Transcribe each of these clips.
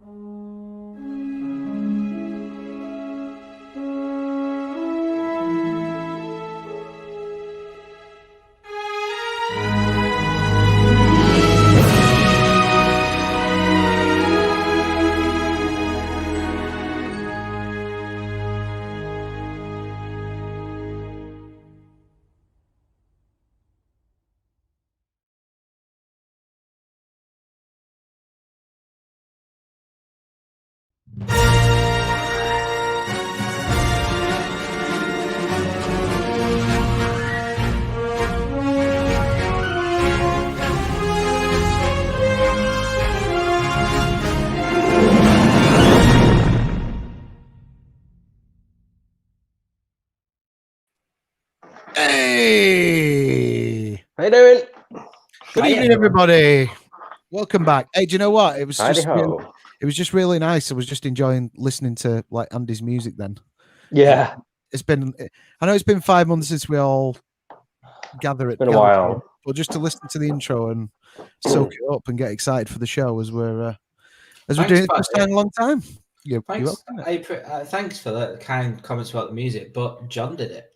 Hey! How you doing? Good evening, everybody. Welcome back. Hey, do you know what? It was just really nice. I was just enjoying listening to like Andy's music then. Yeah. I know it's been 5 months since we all gather at Been a while. but just to listen to the intro and soak it up and get excited for the show as we're doing it for a long time. Thanks. Thanks for the kind comments about the music, but John did it.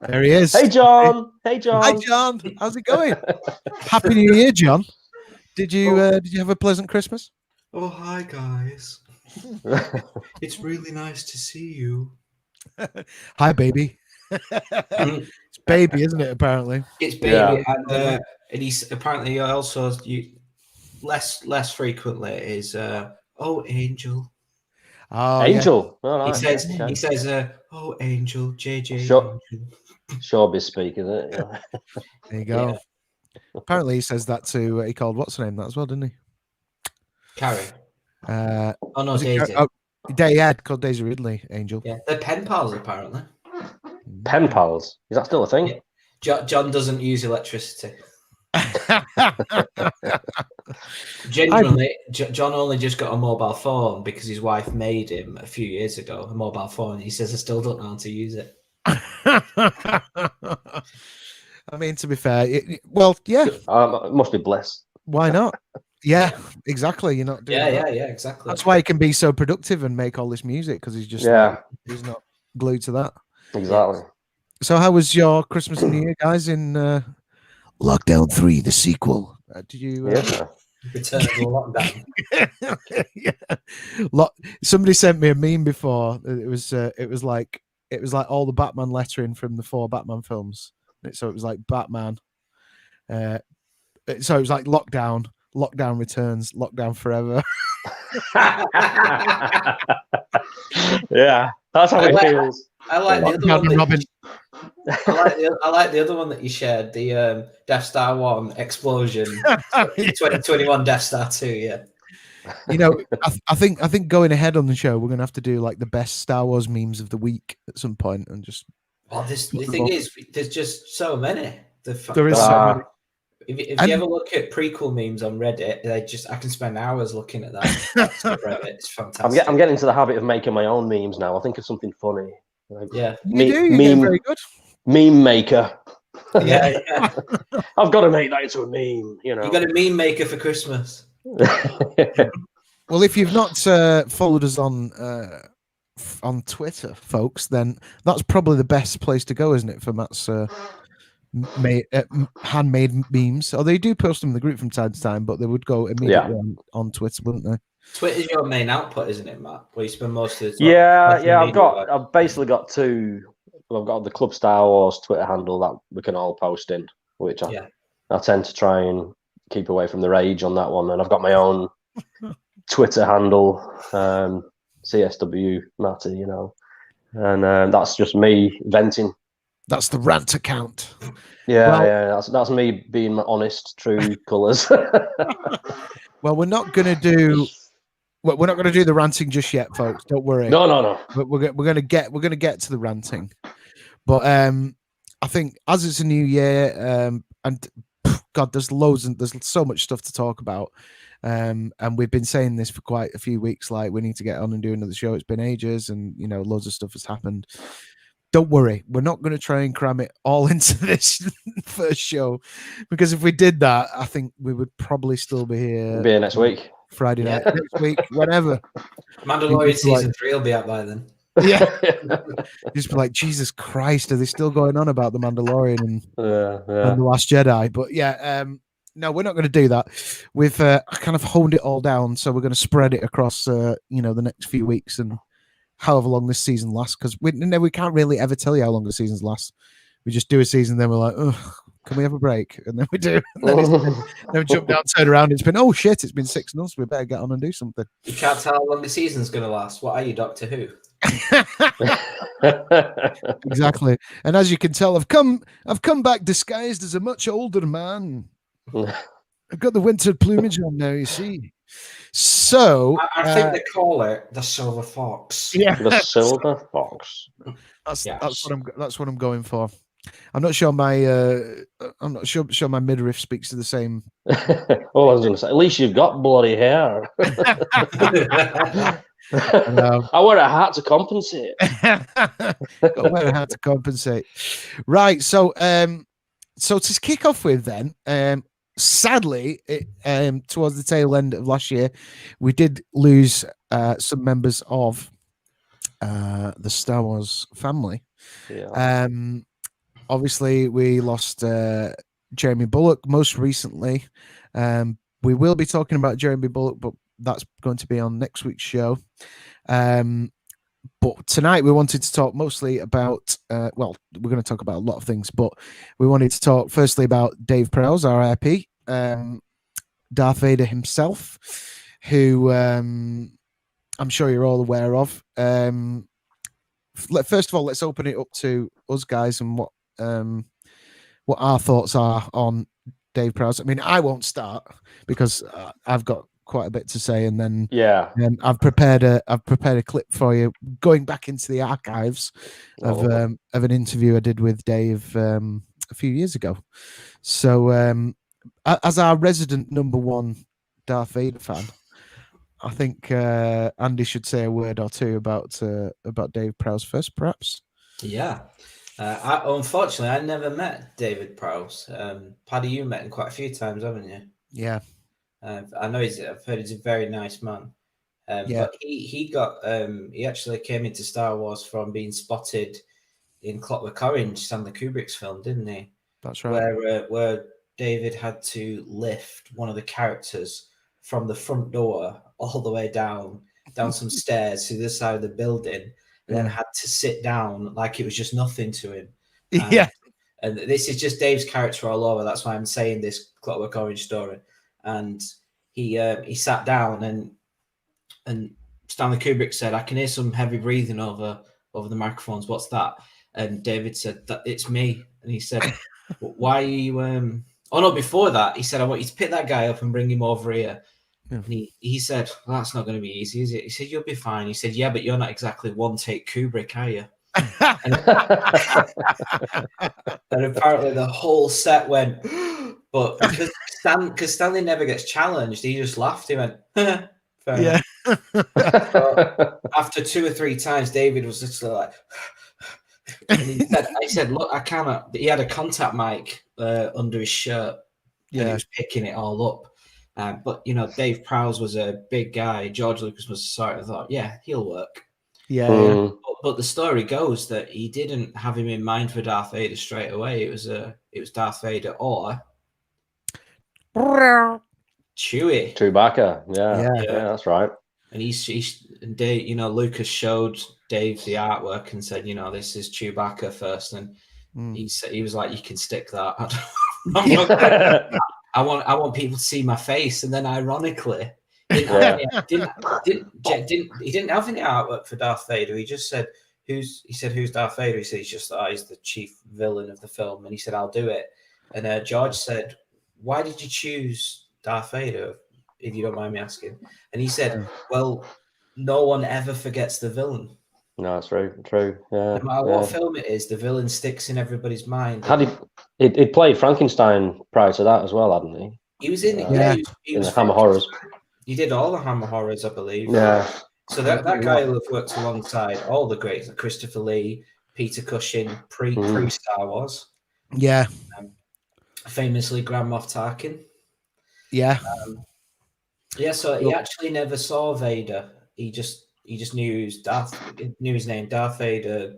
There he is. Hey John. Hey John. Hi John. How's it going? Happy New Year, John. Did you have a pleasant Christmas? Oh, hi guys. It's really nice to see you. Hi, baby. It's baby, isn't it? Apparently, it's baby, and he's apparently also less frequently is oh Angel. Oh, Angel. Yeah. Oh, nice. He says oh Angel, JJ. Showbiz speak, is it? Yeah. There you go. Yeah. Apparently, he says that to he called what's her name that as well, didn't he? Carrie. Oh no, Daisy. Called Daisy Ridley. Angel. Yeah, they're pen pals apparently. Pen pals? Is that still a thing? Yeah. John doesn't use electricity. Genuinely, John only just got a mobile phone because his wife made him a few years ago a mobile phone. He says, I still don't know how to use it. I mean, to be fair, it must be blessed. Why not? Yeah, exactly. You're not doing yeah, exactly. That's why he can be so productive and make all this music because he's just he's not glued to that. Exactly. So, how was your Christmas and New Year, guys? In Lockdown 3, the sequel. Did you? Return of the Lockdown. Somebody sent me a meme before. It was like all the Batman lettering from the 4 Batman films. So it was like Batman. So it was like Lockdown Returns, Lockdown Forever. Yeah, that's how it feels. I like the other one. Robin. I like the other one that you shared, the Death Star 1 explosion, 2021 Death Star 2. Yeah. You know, I think going ahead on the show, we're gonna have to do like the best Star Wars memes of the week at some point, and just. Well, the thing is, there's just so many. There is so many. If you ever look at prequel memes on Reddit, I can spend hours looking at that. It's fantastic. I'm getting into the habit of making my own memes now. I think of something funny. Yeah, you're getting very good. Meme maker. Yeah. I've got to make that into a meme. You got a meme maker for Christmas. Well, if you've not followed us on Twitter, folks, then that's probably the best place to go, isn't it, for Matt's handmade memes? Or they do post them in the group from time to time, but they would go immediately on Twitter, wouldn't they? Twitter's your main output, isn't it, Matt? Where you spend most of the time. Yeah. I've basically got two. I've got the Club Star Wars Twitter handle that we can all post in, which I tend to try and keep away from the rage on that one. And I've got my own Twitter handle, CSW Matty, and that's just me venting. That's the rant account. Yeah. That's me being my honest, true colours. Well, we're not going to do the ranting just yet, folks. Don't worry. No. We're going to get to the ranting. But I think as it's a new year, and God, there's so much stuff to talk about. And we've been saying this for quite a few weeks, like we need to get on and do another show. It's been ages, and loads of stuff has happened. don't worry, we're not going to try and cram it all into this first show, because if we did that, I think we would probably still be here. Be here next week, Friday night, next week, whatever. Mandalorian season 3 will be out by then. Yeah, just be like, Jesus Christ, are they still going on about the Mandalorian and the Last Jedi? But yeah, no, we're not going to do that. We've kind of honed it all down, so we're going to spread it across, the next few weeks and however long this season lasts, because we can't really ever tell you how long the seasons last. We just do a season, then we're like, oh, can we have a break? And then we do. And then we jump down, turn around. It's been, oh shit, it's been 6 months. We better get on and do something. You can't tell how long the season's going to last. What are you, Doctor Who? Exactly. And as you can tell, I've come back disguised as a much older man. I've got the winter plumage on now, you see. So I think they call it the Silver Fox. Yeah, the Silver Fox. That's what I'm going for. I'm not sure my midriff speaks to the same. All I was going to say, at least you've got bloody hair. I wear a hat to compensate. Got to wear a hat to compensate. Right. So to kick off with, then, sadly, towards the tail end of last year, we did lose some members of the Star Wars family. Yeah. Obviously, we lost Jeremy Bulloch most recently. We will be talking about Jeremy Bulloch, but that's going to be on next week's show. But tonight we wanted to talk mostly about, we're going to talk about a lot of things, but we wanted to talk firstly about Dave Prowse, RIP, Darth Vader himself, who I'm sure you're all aware of. First of all, let's open it up to us guys and what our thoughts are on Dave Prowse. I mean, I won't start because I've got quite a bit to say, and then I've prepared a clip for you going back into the archives of an interview I did with Dave a few years ago. So as our resident number one Darth Vader fan, I think Andy should say a word or two about Dave Prowse first, perhaps. Yeah. Unfortunately, I never met David Prowse. Paddy, you met him quite a few times, haven't you? Yeah. I know I've heard he's a very nice man. But he actually came into Star Wars from being spotted in Clockwork Orange, Stanley Kubrick's film, didn't he? That's right. Where David had to lift one of the characters from the front door all the way down some stairs to the side of the building, and then had to sit down like it was just nothing to him. And this is just Dave's character all over. That's why I'm saying this Clockwork Orange story. And he sat down, and Stanley Kubrick said, "I can hear some heavy breathing over the microphones. What's that?" And David said, "That it's me." And he said, "Why are you?" Oh no! Before that, he said, "I want you to pick that guy up and bring him over here." Yeah. And he said, "Well, that's not going to be easy, is it?" He said, "You'll be fine." He said, "Yeah, but you're not exactly one take Kubrick, are you?" And apparently the whole set went, but because Stanley never gets challenged, he just laughed. He went, fair enough. So after 2 or 3 times, David was just like, and he said, "Look, I cannot." He had a contact mic under his shirt, and he was picking it all up. But Dave Prowse was a big guy. George Lucas was sort of thought, yeah, he'll work. Yeah. But the story goes that he didn't have him in mind for Darth Vader straight away. It was Darth Vader or Chewie. Chewbacca. Yeah, that's right. And and Dave, Lucas showed Dave the artwork and said, this is Chewbacca first, and he was like, "You can stick that." I want people to see my face, and then ironically, he didn't have any artwork for Darth Vader. He just said, "Who's Darth Vader?" He said, he's the chief villain of the film, and he said, "I'll do it." And George said, "Why did you choose Darth Vader, if you don't mind me asking?" And he said, "Well, no one ever forgets the villain." No, it's true. Yeah. No matter what film it is, the villain sticks in everybody's mind. He'd played Frankenstein prior to that as well, hadn't he? He was in he was the Hammer Horrors. He did all the Hammer Horrors, I believe. Yeah. So that guy will have worked alongside all the greats, like Christopher Lee, Peter Cushing pre Star Wars. Yeah. Famously Grand Moff Tarkin. Yeah. So he actually never saw Vader. He just knew his name, Darth Vader,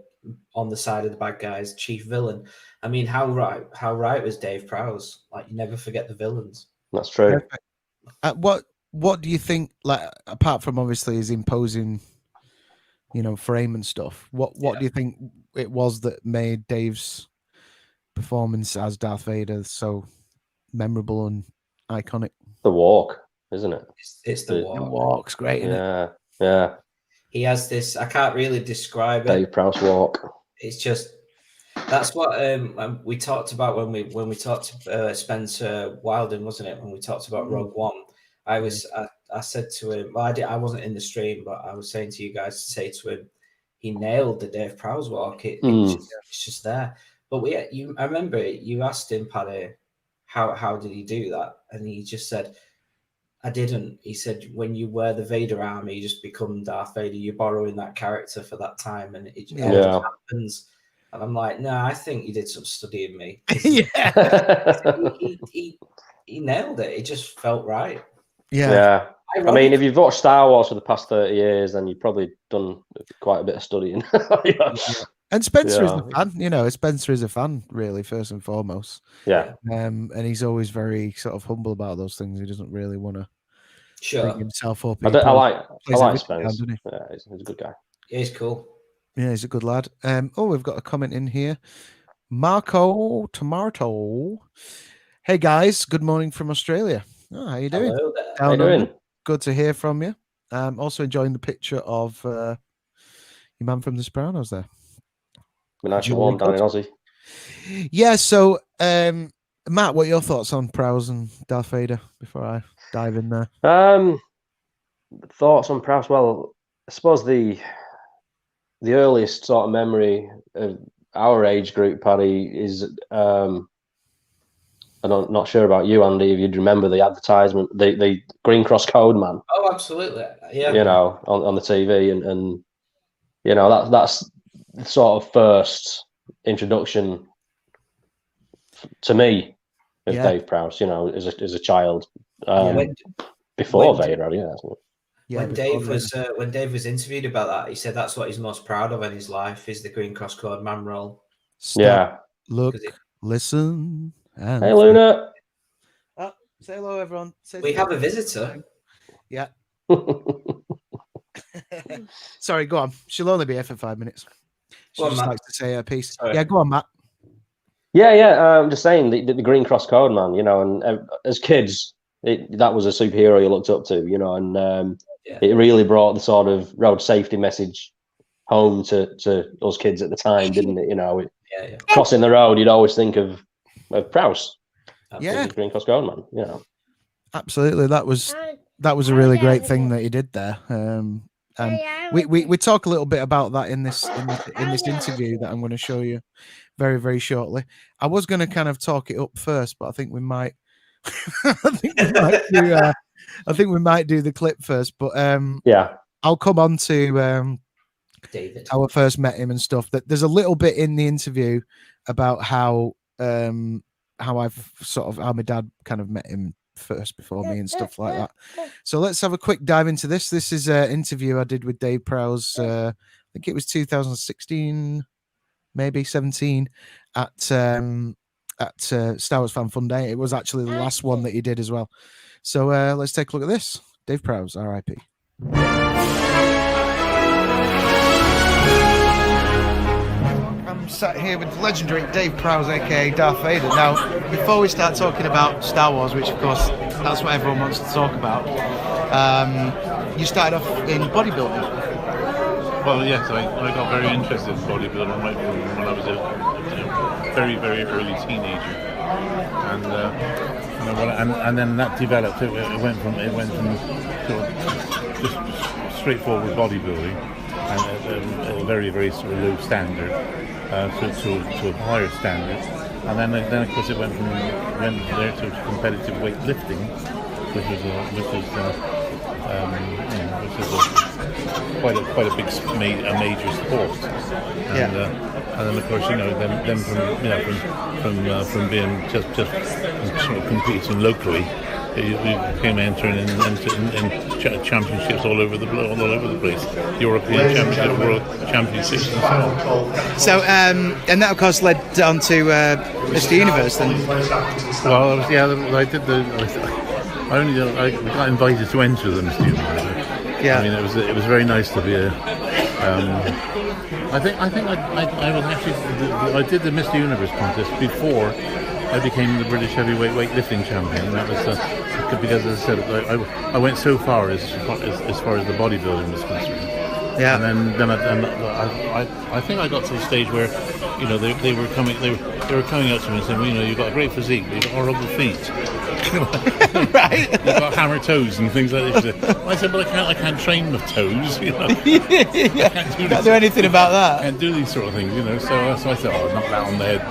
on the side of the bad guys, chief villain. I mean, how right was Dave Prowse? Like, you never forget the villains. That's true. What do you think? Like, apart from obviously his imposing, frame and stuff, what do you think it was that made Dave's performance as Darth Vader so memorable and iconic? The walk, isn't it? It's the walk. The walk's great, isn't it? Yeah. He has this. I can't really describe it. Dave Prowse walk. It's just that's what we talked about when we talked to Spencer Wilden, wasn't it? When we talked about Rogue One, I said to him, well, I wasn't in the stream, but I was saying to you guys to say to him, he nailed the Dave Prowse walk. It's just there. But I remember you asked him, Paddy, how did he do that? And he just said, I didn't. He said, when you wear the Vader armor, you just become Darth Vader. You're borrowing that character for that time, and it just happens. And I'm like, no, I think you did some studying me. He nailed it. It just felt right. Yeah. I mean, if you've watched Star Wars for the past 30 years, then you've probably done quite a bit of studying. And Spencer is a fan, Spencer is a fan, really, first and foremost. Yeah. And he's always very sort of humble about those things. He doesn't really want to bring himself up. I like Spencer. Yeah, he's a good guy. Yeah, he's cool. Yeah, he's a good lad. We've got a comment in here. Marco Tomato. Hey, guys. Good morning from Australia. Oh, how you doing? Hello there. How you doing? Good to hear from you. Also enjoying the picture of your man from The Sopranos there. Nice and warm down in Aussie. Yeah, so Matt, what are your thoughts on Prowse and Darth Vader before I dive in there? Thoughts on Prowse? Well, I suppose the earliest sort of memory of our age group, Paddy, is I'm not sure about you, Andy, if you'd remember the advertisement, the Green Cross Code Man. Oh, absolutely. Yeah. On the TV and that's the sort of first introduction to me of Dave Prowse, as a child. Before Vader, When Dave was interviewed about that, he said that's what he's most proud of in his life is the Green Cross Code Man role. Look, listen. And hey, Luna. Say hello, everyone. We have a visitor. Yeah. Sorry, go on. She'll only be here for 5 minutes. She just likes to say her piece. Sorry. Yeah, go on, Matt. Yeah. I'm just saying the Green Cross Code Man, and as kids, that was a superhero you looked up to, and it really brought the sort of road safety message home to us kids at the time, didn't it? Crossing the road, you'd always think of Prowse. The Green Cross Code Man, Absolutely. That was a really great thing that he did there. And we talk a little bit about that in this interview that I'm going to show you very, very shortly. I was going to kind of talk it up first, but I think we might. I think we might do the clip first. But I'll come on to David, how I first met him and stuff. That there's a little bit in the interview about how how my dad kind of met him first before me and stuff like that. So let's have a quick dive into this. This is an interview I did with Dave Prowse. I think it was 2016, maybe 17 at Star Wars Fan Fun Day. It was actually the last one that he did as well. So let's take a look at this. Dave Prowse, R.I.P. I'm sat here with the legendary Dave Prowse, aka Darth Vader. Now, before we start talking about Star Wars, which of course that's what everyone wants to talk about, you started off in bodybuilding. Well, yes, I got very interested in bodybuilding right from when I was a very, very early teenager, and then that developed. It went from sort of just straightforward bodybuilding and a very, very sort of low standard to a higher standard, and then of course it went there to competitive weightlifting, which is quite a big major sport, and then of course then from being just sort of competing locally, we became entering in championships all over the place, European Championship, World Championships, and so on. So and that of course led on to Mr. Universe then. Well, I got invited to enter the Mr. Universe. Yeah. I mean, it was very nice to be a. I think I was actually I did the Mr. Universe contest before I became the British heavyweight weightlifting champion, and that was because, as I said, I went so far as far as the bodybuilding was concerned. Yeah. And then I think I got to the stage where, they were coming up to me and saying, you've got a great physique, but you've got horrible feet. Right. You've got hammer toes and things like this. I said, but I can't train with toes. Yeah. Can't do anything about that. I can't do these sort of things, So I said, knock that on the head,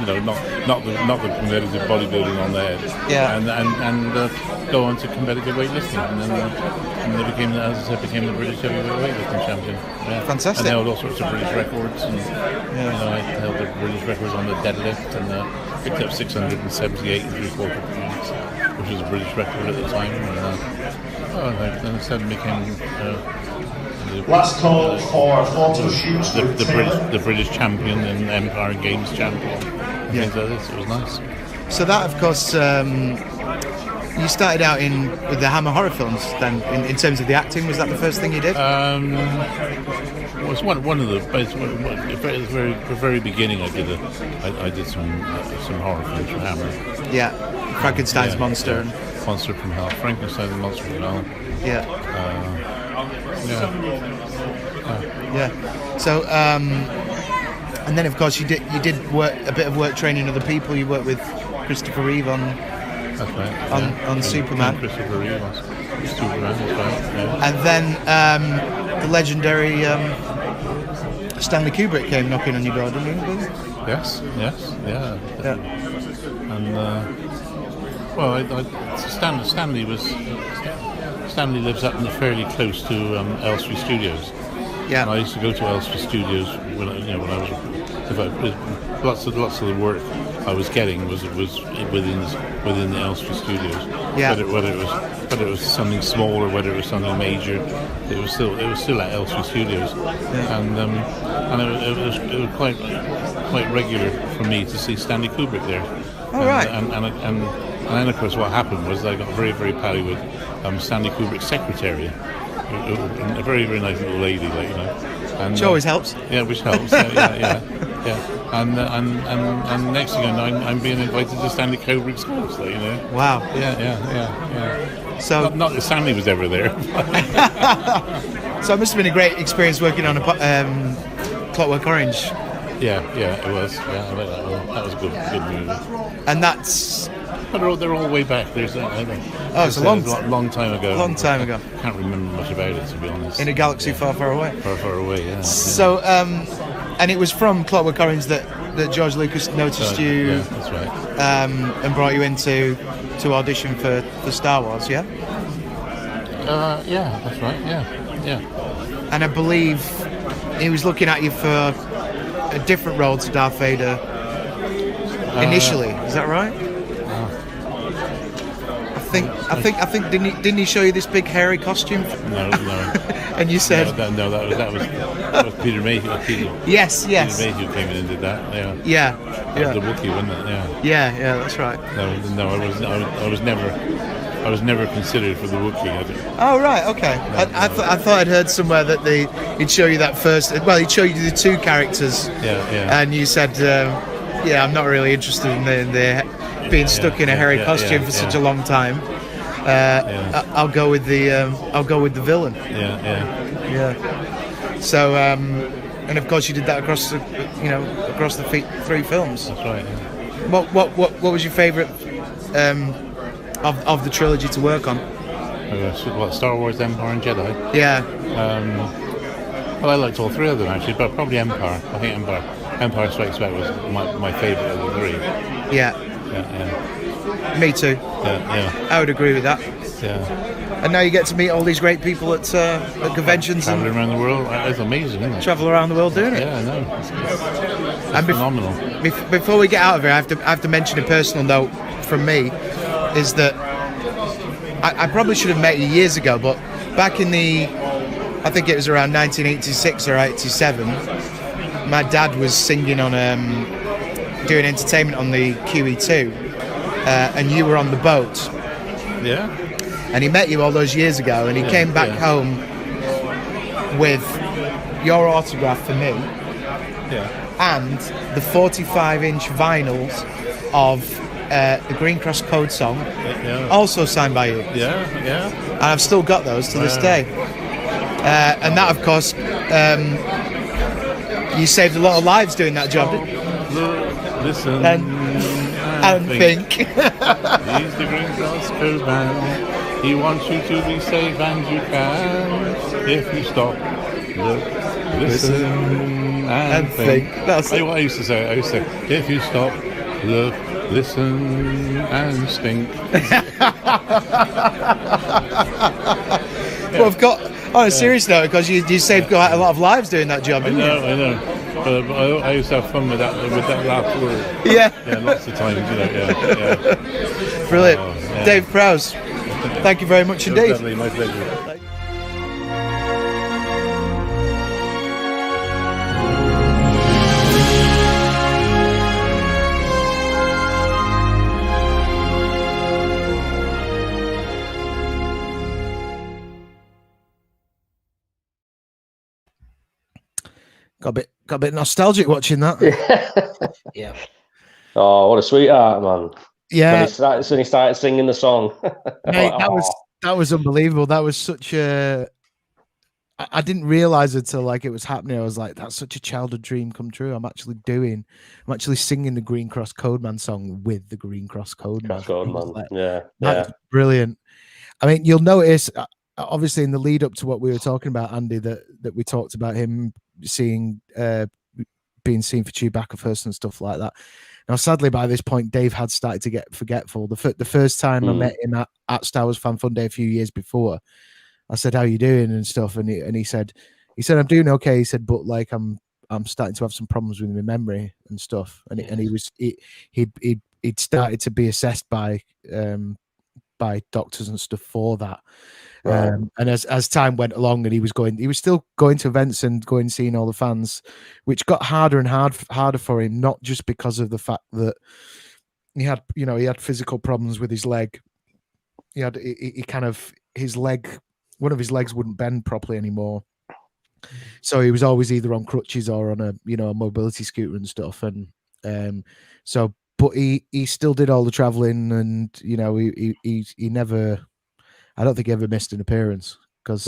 not the competitive bodybuilding on the head. Yeah. And go on to competitive weightlifting, and they became the British heavyweight weightlifting champion. Yeah. Fantastic. And they held all sorts of British records, and I held the British records on the deadlift, and picked up 678 and 3/4 pounds, which was a British record at the time. And then suddenly became last call for photo shoots. The British champion and Empire Games champion. Things like this. It was nice. So that, of course, you started out with the Hammer horror films. Then, in terms of the acting, was that the first thing you did? Well, it's one of the very beginning. I did some horror films for Hammer. Yeah, Frankenstein's Monster. Yeah. Monster from Hell, Frankenstein's Monster from Hell. Yeah. Yeah. So, and then of course you did a bit of work training other people. You worked with Christopher Reeve on. That's right. On Superman. Christopher Reeve on Superman. That's right. Yeah. And then the legendary Stanley Kubrick came knocking on your door, didn't he? Yes. Yeah. And Stanley lives up in fairly close to Elstree Studios. Yeah. And I used to go to Elstree Studios when I was lots of the work I was getting was within the Elstree Studios. Yeah. Whether it was something small or whether it was something major, it was still at Elstree Studios. Yeah. And it was quite regular for me to see Stanley Kubrick there. All right. And then, of course, what happened was I got very, very pally with Stanley Kubrick's secretary, a very, very nice little lady, And, which always helps. Yeah, which helps. Yeah. And next thing I know, I'm being invited to Stanley Kubrick's house, Wow. Yeah. So not that Stanley was ever there. So it must have been a great experience working on a Clockwork Orange. Yeah, it was. Yeah, I like that one. That was a good movie. And that's. But they're all way back. It's a long time ago. Long time ago. I can't remember much about it, to be honest. In a galaxy far, far away. Far away, yeah. So, and it was from Clockwork Orange that George Lucas noticed you. Yeah, that's right. And brought you in to audition for Star Wars, yeah? Yeah, that's right. Yeah. And I believe he was looking at you for a different role to Darth Vader initially. Is that right? I think didn't he show you this big hairy costume? No. And you said no. That was Peter Mayhew. Yes. Peter Mayhew came in and did that. Yeah. That was the Wookiee, wasn't it? Yeah, that's right. No, I was never considered for the Wookiee. Oh right, okay. I thought I'd heard somewhere that he'd show you that first. Well, he'd show you the two characters. Yeah. And you said, I'm not really interested in the being stuck in a hairy costume for such a long time. I'll go with the villain. Yeah. So, and of course you did that across the three films. That's right. Yeah. What was your favourite of the trilogy to work on? Star Wars, Empire, and Jedi. Yeah. Well, I liked all three of them actually, but probably Empire. I think Empire Strikes Back was my favourite of the three. Yeah. Me too. Yeah. I would agree with that. Yeah. And now you get to meet all these great people at conventions. Traveling around the world. It's amazing, isn't it? Travel around the world doing it. Yeah, I know. and phenomenal. Before we get out of here, I have to mention a personal note from me, is that I probably should have met you years ago, but back in I think it was around 1986 or 87, my dad was singing on doing entertainment on the QE2, and you were on the boat. Yeah. And he met you all those years ago, and he came back home with your autograph for me, and the 45-inch vinyls of the Green Cross Code song, also signed by you. Yeah. And I've still got those to this day. And that, of course, you saved a lot of lives doing that job. Listen and think. He's the Green Cross Code man. He wants you to be safe, and you can if you stop, look, listen, and think. That's what I used to say. If you stop, look, listen, and stink. Well, I've got on a serious note, because you saved quite a lot of lives doing that job. I know. But I used to have fun with that last word. Yeah, lots of times, Yeah. Brilliant, Dave Prowse. Thank you very much indeed. Lovely, my pleasure. Got a bit nostalgic watching that. Yeah. Oh, what a sweetheart, man. Yeah. When he started singing the song. Mate, that was unbelievable. That was such a... I didn't realize until like it was happening. I was like, that's such a childhood dream come true. I'm actually singing the Green Cross Code Man song with the Green Cross Code Man. Like, that's brilliant. I mean, you'll notice, obviously, in the lead up to what we were talking about, Andy, that we talked about him being seen for Chewbacca first and stuff like that. Now, sadly, by this point, Dave had started to get forgetful. The first time I met him at Star Wars Fan Fun Day a few years before, I said, "How you doing?" and stuff, and he said, "I'm doing okay." He said, "But like I'm starting to have some problems with my memory and stuff." And he'd started to be assessed by doctors and stuff for that. Right. And as time went along, and he was still going to events and seeing all the fans, which got harder and harder for him, not just because of the fact that he had physical problems with his leg. His leg, one of his legs wouldn't bend properly anymore. So he was always either on crutches or on a mobility scooter and stuff. And but he still did all the traveling, and he never, I don't think he ever missed an appearance, because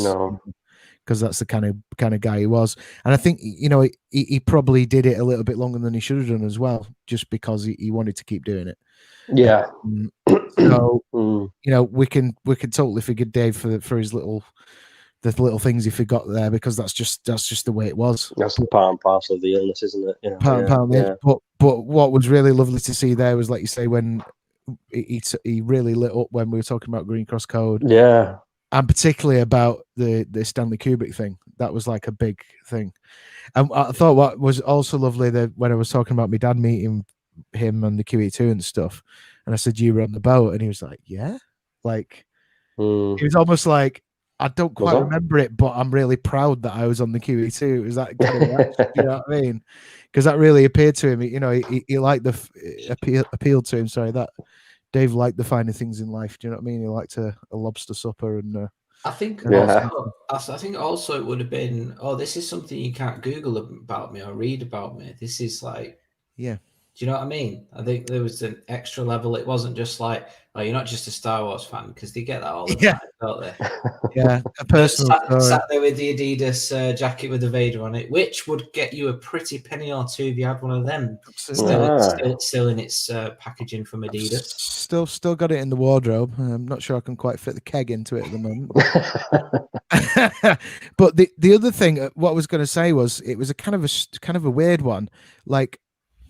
that's the kind of guy he was. And I think he probably did it a little bit longer than he should have done as well, just because he wanted to keep doing it. Yeah. So we can totally forgive Dave for his little things he forgot there, because that's just the way it was. That's the part and parcel of the illness, isn't it? But what was really lovely to see there was, like you say, when he really lit up when we were talking about Green Cross Code. Yeah. And particularly about the Stanley Kubrick thing. That was like a big thing. And I thought what was also lovely, that when I was talking about my dad meeting him on the QE2 and stuff, and I said, "You were on the boat," and he was like, "Yeah." Like, he was almost like, "I don't quite remember it, but I'm really proud that I was on the QE2." It was that kind of you know what I mean? Because that really appeared to him. He liked appealed to him. Sorry, that Dave liked the finer things in life. Do you know what I mean? He liked a lobster supper and. I think also it would have been, this is something you can't Google about me or read about me. This is like, yeah. Do you know what I mean? I think there was an extra level. It wasn't just like, oh, you're not just a Star Wars fan, because they get that all the time, don't they? Yeah, a personal sat there with the Adidas jacket with the Vader on it, which would get you a pretty penny or two if you had one of them. Still in its packaging from Adidas. Still got it in the wardrobe. I'm not sure I can quite fit the keg into it at the moment. But the other thing, what I was going to say was, it was a kind of a weird one, like.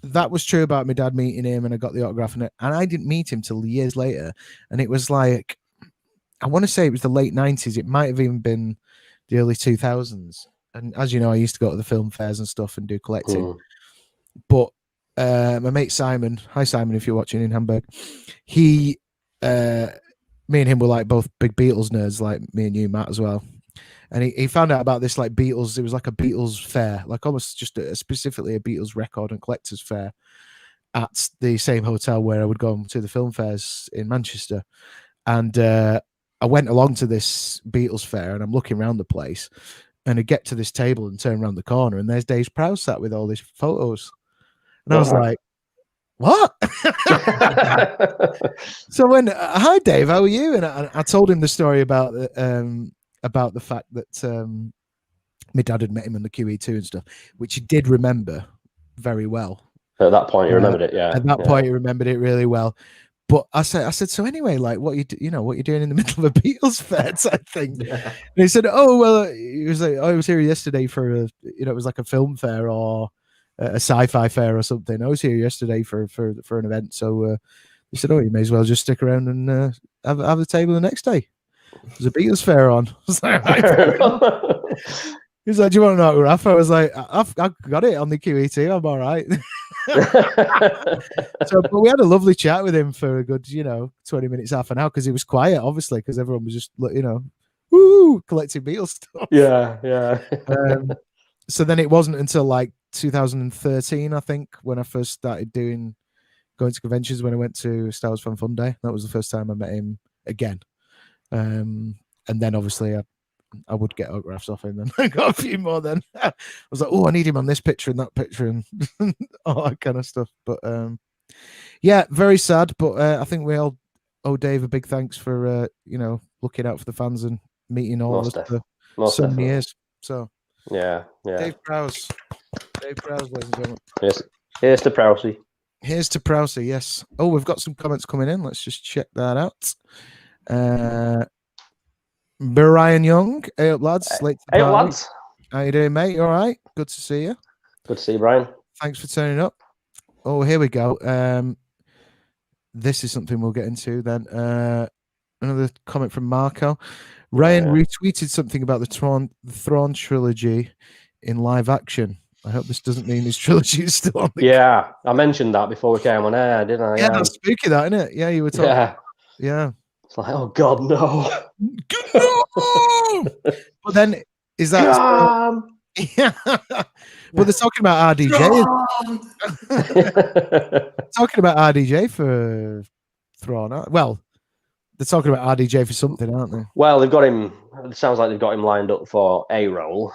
That was true about my dad meeting him, and I got the autograph, and I didn't meet him till years later. And it was like, I want to say it was the late 90s. It might have even been the early 2000s. And as you know, I used to go to the film fairs and stuff and do collecting. but my mate Simon, hi Simon, if you're watching in Hamburg, he, me and him were like both big Beatles nerds, like me and you, Matt, as well. And he found out about this like Beatles. It was like a Beatles fair, like almost just specifically a Beatles record and collectors fair at the same hotel where I would go to the film fairs in Manchester. And I went along to this Beatles fair, and I'm looking around the place, and I get to this table and turn around the corner, and there's Dave Prowse sat with all these photos. And I was like, what? So when, hi Dave, how are you? And I told him the story about the fact that my dad had met him on the QE2 and stuff, which he did remember very well. At that point, you remembered it, yeah. At that point, he remembered it really well. But I said, so anyway, like, what you doing in the middle of a Beatles fair type thing? Yeah. And he said, oh well, he was like, I was here yesterday for it was like a film fair or a sci-fi fair or something. I was here yesterday for an event. So he said, oh, you may as well just stick around and have the table the next day. There's a Beatles fair on. I was like, he's like, do you want an autograph? I was like, I've got it on the QE2. I'm all right. But we had a lovely chat with him for a good, 20 minutes, half an hour, because he was quiet, obviously, because everyone was just, collecting Beatles stuff. Yeah. So then it wasn't until like 2013, I think, when I first started going to conventions, when I went to Star Wars Fan Fun Day. That was the first time I met him again. And then obviously I would get autographs off him, and I got a few more then. I was like, oh, I need him on this picture and that picture and all that kind of stuff. But yeah, very sad. But I think we all owe Dave a big thanks for looking out for the fans and meeting all of us for so many years. So yeah. Dave Prowse, ladies and gentlemen. Yes, here's to Prowsey. Here's to Prowsey. Yes. Oh, we've got some comments coming in. Let's just check that out. Brian Young, hey up lads. Hey up lads. How you doing, mate? You all right? Good to see you. Good to see you, Brian. Thanks for turning up. Oh, here we go. This is something we'll get into then. Another comment from Marco. Ryan retweeted something about the Thrawn trilogy in live action. I hope this doesn't mean his trilogy is still on. Yeah, I mentioned that before we came on air, didn't I? Yeah, that's spooky, that, isn't it? Yeah, you were talking. Yeah. It's like, oh God, no. No! But then, is that... Yeah. But they're talking about RDJ. Talking about RDJ for Thrawn. Well, they're talking about RDJ for something, aren't they? Well, they've got him... It sounds like they've got him lined up for a role.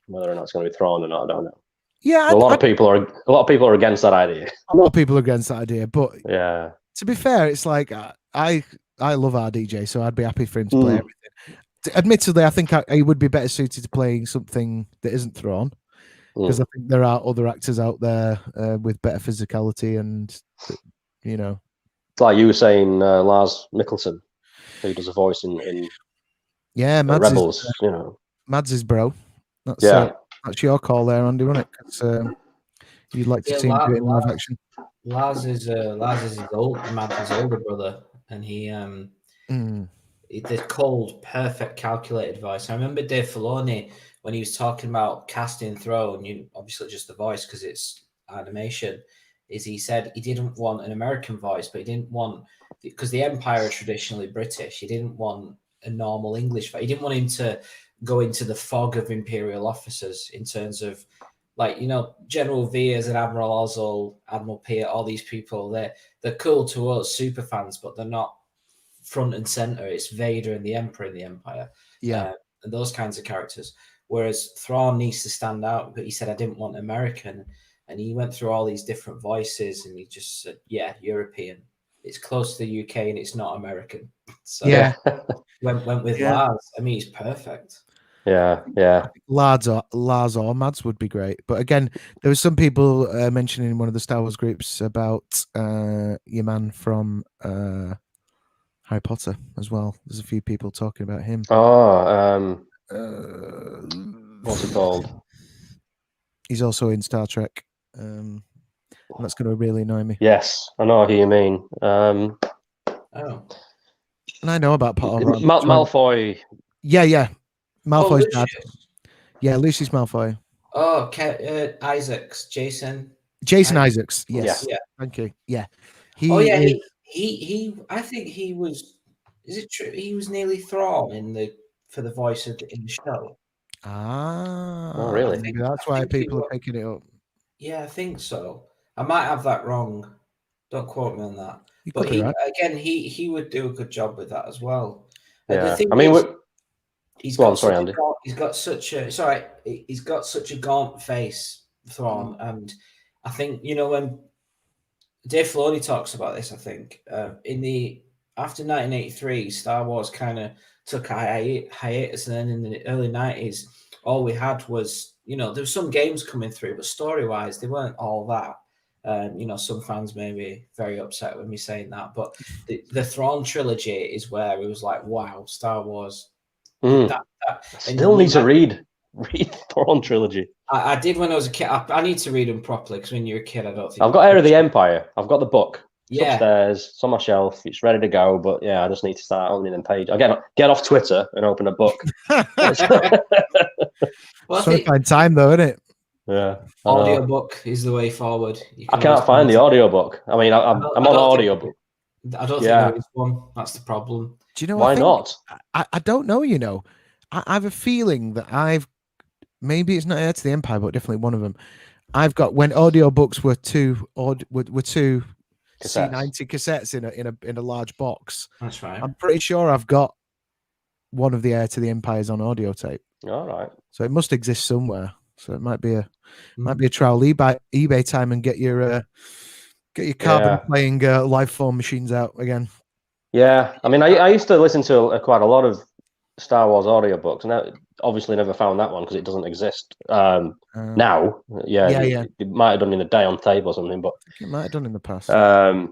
Whether or not it's going to be Thrawn or not, I don't know. Yeah, a lot of people are against that idea. A lot of people are against that idea, but yeah. To be fair, it's like I love RDJ, so I'd be happy for him to play everything. Admittedly, I think he would be better suited to playing something that isn't Thrawn, because I think there are other actors out there with better physicality and It's like you were saying, Lars Mikkelsen, who does a voice in Mads Rebels. Mads is bro. That's your call there, Andy, wasn't it? Because you'd like to see him do it in live action. Lars is his Mads' older brother, and he they're called perfect calculated voice. I remember Dave Filoni when he was talking about casting Throne, obviously just the voice because it's animation. Is he said he didn't want an American voice, but he didn't want, because the Empire are traditionally British. He didn't want a normal English voice. He didn't want him to go into the fog of Imperial officers in terms of, like, General Veers and Admiral Ozzel, Admiral Peart, all these people, they're cool to us super fans, but they're not front and center. It's Vader and the Emperor in the Empire. Yeah. And those kinds of characters. Whereas Thrawn needs to stand out, but he said, I didn't want American. And he went through all these different voices and he just said, yeah, European. It's close to the UK and it's not American. So went with Lars. I mean, he's perfect. Yeah. Lars or Mads would be great. But again, there was some people mentioning in one of the Star Wars groups about your man from Harry Potter as well. There's a few people talking about him. What's it called? He's also in Star Trek. And that's going to really annoy me. Yes, I know who you mean. And I know about Potter. Malfoy. Yeah. Malfoy's dad. Yeah, Lucius Malfoy. Oh, Isaacs, Jason. Jason Isaacs. Yes. Yeah. Thank you. Yeah. He. I think he was. Is it true? He was nearly Thrawn for the voice in the show. Oh, really? Maybe that's why people are picking it up. Yeah, I think so. I might have that wrong. Don't quote me on that. But again, he would do a good job with that as well. Yeah, the thing I mean, he's got such a gaunt face, Thrawn, and I think when Dave Filoni talks about this, I think after 1983, Star Wars kind of took a hiatus, and then in the early 90s, all we had was there were some games coming through, but story-wise, they weren't all that. Some fans may be very upset with me saying that, but the Thrawn trilogy is where it was like, wow, Star Wars. Still need to read Thrawn trilogy. I did when I was a kid. I need to read them properly because when you're a kid, I don't think I've got Heir of the Empire. I've got the book. It's Yeah. upstairs. It's on my shelf. It's ready to go. But yeah, I just need to start opening them pages. I get off Twitter and open a book. Well, Trying to find time though, isn't it? Yeah. Audiobook is the way forward. I can't find the audiobook. I mean, I'm on audiobook. I don't think there is one. That's the problem. Do you know why not? I don't know. I have a feeling that maybe it's not Heir to the Empire, but definitely one of them. I've got when audiobooks were two C90 cassettes in a large box. That's right. I'm pretty sure I've got one of the Heir to the Empires on audio tape. All right. So it must exist somewhere. So it might be a trial eBay time and get your carbon playing live phone machines out again. Yeah, I mean, I used to listen to quite a lot of Star Wars audiobooks, and I obviously never found that one because it doesn't exist now. It might have done in a day on tape or something, but it might have done in the past. I've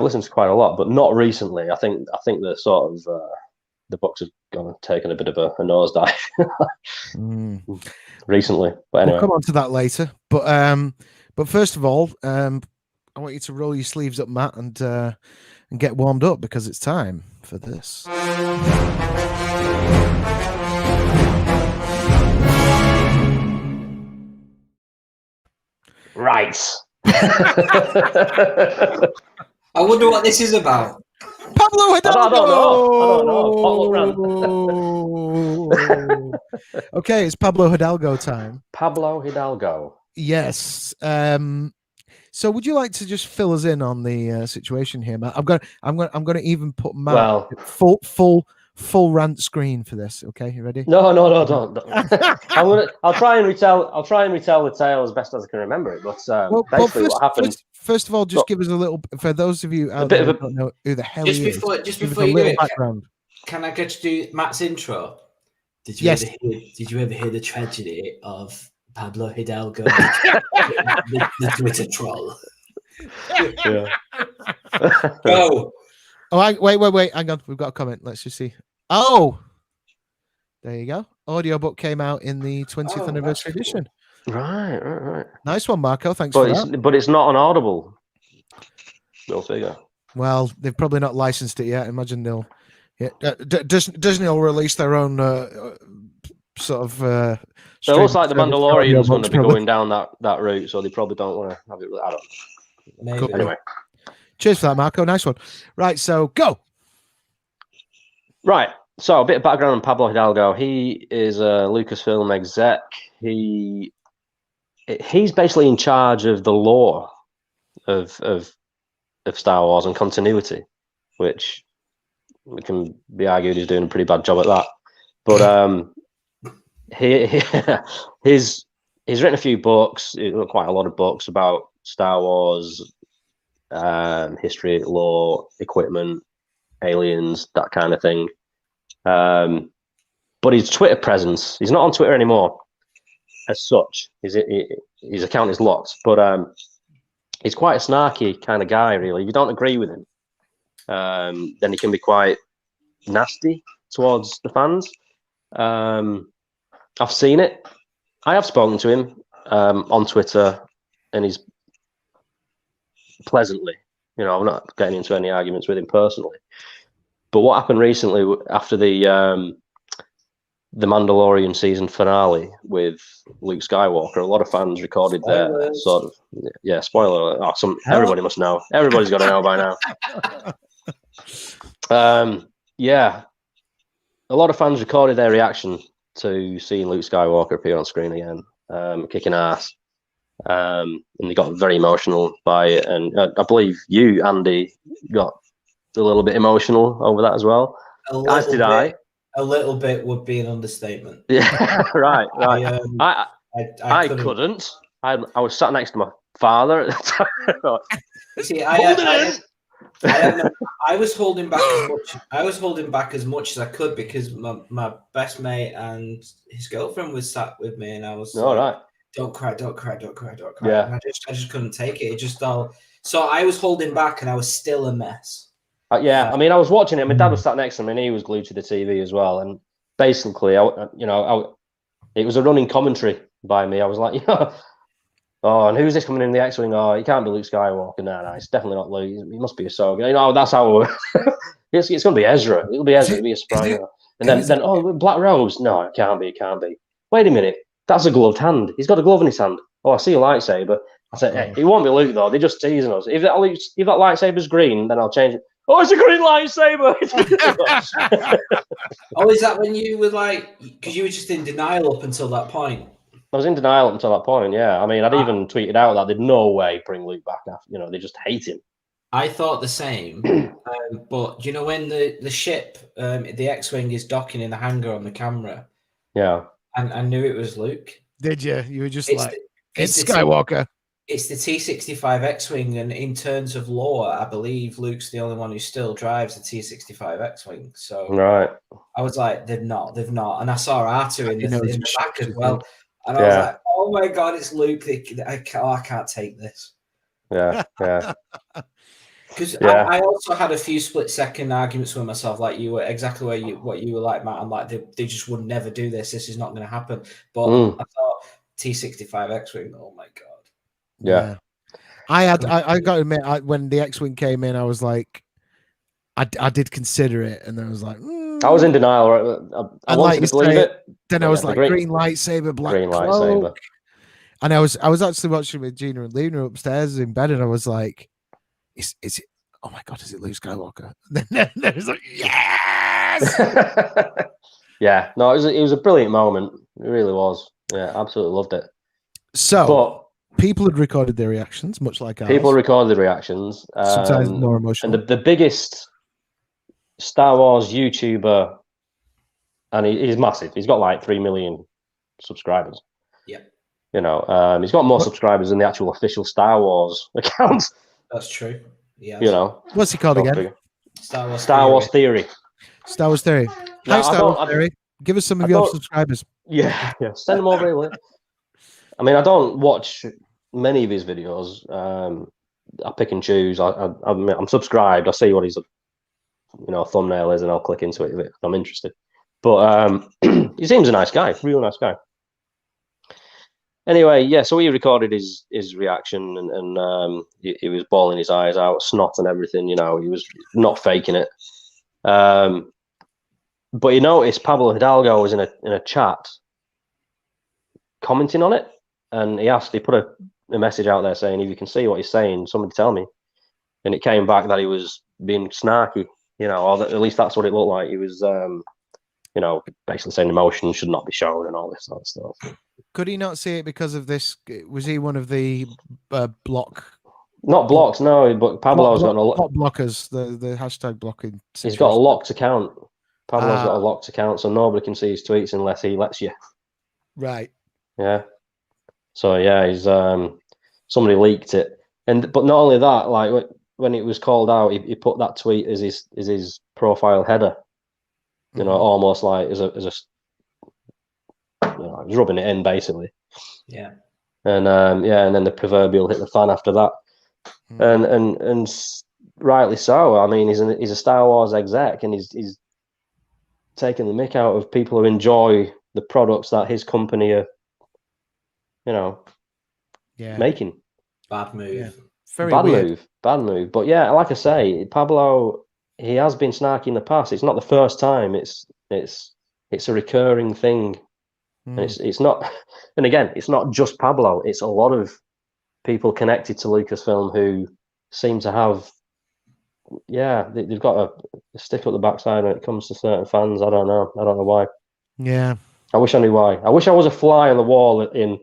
listened to quite a lot, but not recently. I think the sort of the books have taken a bit of a nosedive recently. But anyway, we'll come on to that later. But first of all, I want you to roll your sleeves up, Matt, and get warmed up because it's time for this. Right. I wonder what this is about. Pablo Hidalgo. I don't know. Okay, it's Pablo Hidalgo time. Pablo Hidalgo. Yes. So would you like to just fill us in on the situation here, Matt? I'm going to even put Matt full rant screen for this. Okay, you ready? No, don't. I'll try and retell the tale as best as I can remember it. But basically, what happened. First of all, just give us a little, for those of you out there who don't know who the hell he is. Just before you do it, can I get you to do Matt's intro? Did you ever hear the tragedy of Pablo Hidalgo, the Twitter troll? Yeah. Go. Oh, wait. Hang on. We've got a comment. Let's just see. Oh, there you go. Audiobook came out in the 20th anniversary edition. Right. Nice one, Marco. Thanks for that. But it's not on Audible. Go figure. Well, they've probably not licensed it yet. Imagine they'll. Yeah, Disney will release their own sort of. So it looks like the Mandalorian's going to be going down that route, so they probably don't want to have it. I don't know. Maybe. Cool. Anyway. Cheers for that, Marco. Nice one. Right, so go. Right. So a bit of background on Pablo Hidalgo. He is a Lucasfilm exec. He's basically in charge of the lore of Star Wars and continuity, which we can be argued he's doing a pretty bad job at that. But he's written a few books, quite a lot of books about Star Wars, history, lore, equipment, aliens, that kind of thing. But his Twitter presence, he's not on Twitter anymore as such. His account is locked, but he's quite a snarky kind of guy, really. If you don't agree with him, then he can be quite nasty towards the fans. I've seen it. I have spoken to him on Twitter, and he's pleasantly, I'm not getting into any arguments with him personally. But what happened recently after the the Mandalorian season finale with Luke Skywalker. A lot of fans recorded their sort of spoiler alert. Everybody must know. Everybody's got to know by now. A lot of fans recorded their reaction to seeing Luke Skywalker appear on screen again, kicking ass. And they got very emotional by it. And I believe you, Andy, got a little bit emotional over that as well. As did I. A little bit would be an understatement. Yeah, right. I couldn't. I was sat next to my father at the time. You see, I was holding back as much. I was holding back as much as I could because my best mate and his girlfriend was sat with me, and I was right. Don't cry, don't cry, don't cry, don't cry. Yeah. And I just couldn't take it. It just all. So I was holding back, and I was still a mess. I mean, I was watching it. My dad was sat next to me, and he was glued to the TV as well. And basically, it was a running commentary by me. I was like, oh, and who's this coming in the X-wing? Oh, it can't be Luke Skywalker. No, it's definitely not Luke. He must be a Ahsoka. That's how it's going to be Ezra. It'll be Ezra. It'll be a surprise. And then black robes. No, it can't be. It can't be. Wait a minute. That's a gloved hand. He's got a glove in his hand. Oh, I see a lightsaber. I said, hey, it won't be Luke though. They're just teasing us. If that lightsaber's green, then I'll change it. Oh, it's a green lightsaber. Oh, is that when you were like, because you were just in denial up until that point? I was in denial up until that point, yeah. I mean, I'd even tweeted out that there'd no way bring Luke back after, they just hate him. I thought the same. But, when the ship, the X-Wing is docking in the hangar on the camera? Yeah. And I knew it was Luke. Did you? You were just it's Skywalker. It's the T-65 X-Wing, and in terms of lore, I believe Luke's the only one who still drives the T-65 X-Wing. So right. I was like, they've not. And I sasaw Arthur in the back as well. And I was like, oh my God, it's Luke. I can't take this. Yeah. Because I also had a few split-second arguments with myself, like you were exactly what you were like, Matt. I'm like, they just would never do this. This is not going to happen. But I thought T-65 X-Wing, oh my God. Yeah. I got to admit, when the X-Wing came in, I was like, I did consider it, and then I was like, I was in denial. Right? I wanted to believe it. Then I was like, green lightsaber, black lightsaber. And I was actually watching with Gina and Luna upstairs in bed, and I was like, is it? Oh my God, is it Luke Skywalker? And then I was like, yes. Yeah, no, it was a brilliant moment. It really was. Yeah, absolutely loved it. So, people had recorded their reactions, much like ours. People recorded the reactions. Sometimes more emotional. And the biggest Star Wars YouTuber, and he's massive. He's got like 3 million subscribers. Yeah. He's got more subscribers than the actual official Star Wars account. That's true. Yeah. What's he called again? Star Wars Theory. Star Wars Theory. Hi, Star Wars Theory. Give us some of your subscribers. Yeah. Send them over. I mean, I don't watch many of his videos. I pick and choose. I'm subscribed. I see what his thumbnail is, and I'll click into it if I'm interested. But he seems a nice guy, real nice guy. Anyway, so he recorded his reaction, and he was bawling his eyes out, snot and everything. He was not faking it. But you noticed Pablo Hidalgo was in a chat commenting on it, and he put a message out there saying, if you can see what he's saying, somebody tell me. And it came back that he was being snarky, or at least that's what it looked like. He was, basically saying emotion should not be shown and all this sort of stuff. Could he not see it because of this? Was he one of the block? Not blocks, no, but Pablo's got a lot. Blockers, the hashtag blocking. Situation. He's got a locked account. Pablo's got a locked account, so nobody can see his tweets unless he lets you. Right. Yeah. So yeah, he's somebody leaked it, but not only that, like when it was called out, he put that tweet as his profile header. Almost like as a he's rubbing it in basically. Yeah. And and then the proverbial hit the fan after that, and rightly so. I mean, he's a Star Wars exec, and he's taking the mick out of people who enjoy the products that his company are, making. Bad move. Yeah. Very bad weird. Bad move. But yeah, like I say, Pablo, he has been snarky in the past. It's not the first time. It's it's a recurring thing, and it's not. And again, it's not just Pablo. It's a lot of people connected to Lucasfilm who seem to have, they've got a stick up the backside when it comes to certain fans. I don't know why. Yeah. I wish I knew why. I wish I was a fly on the wall in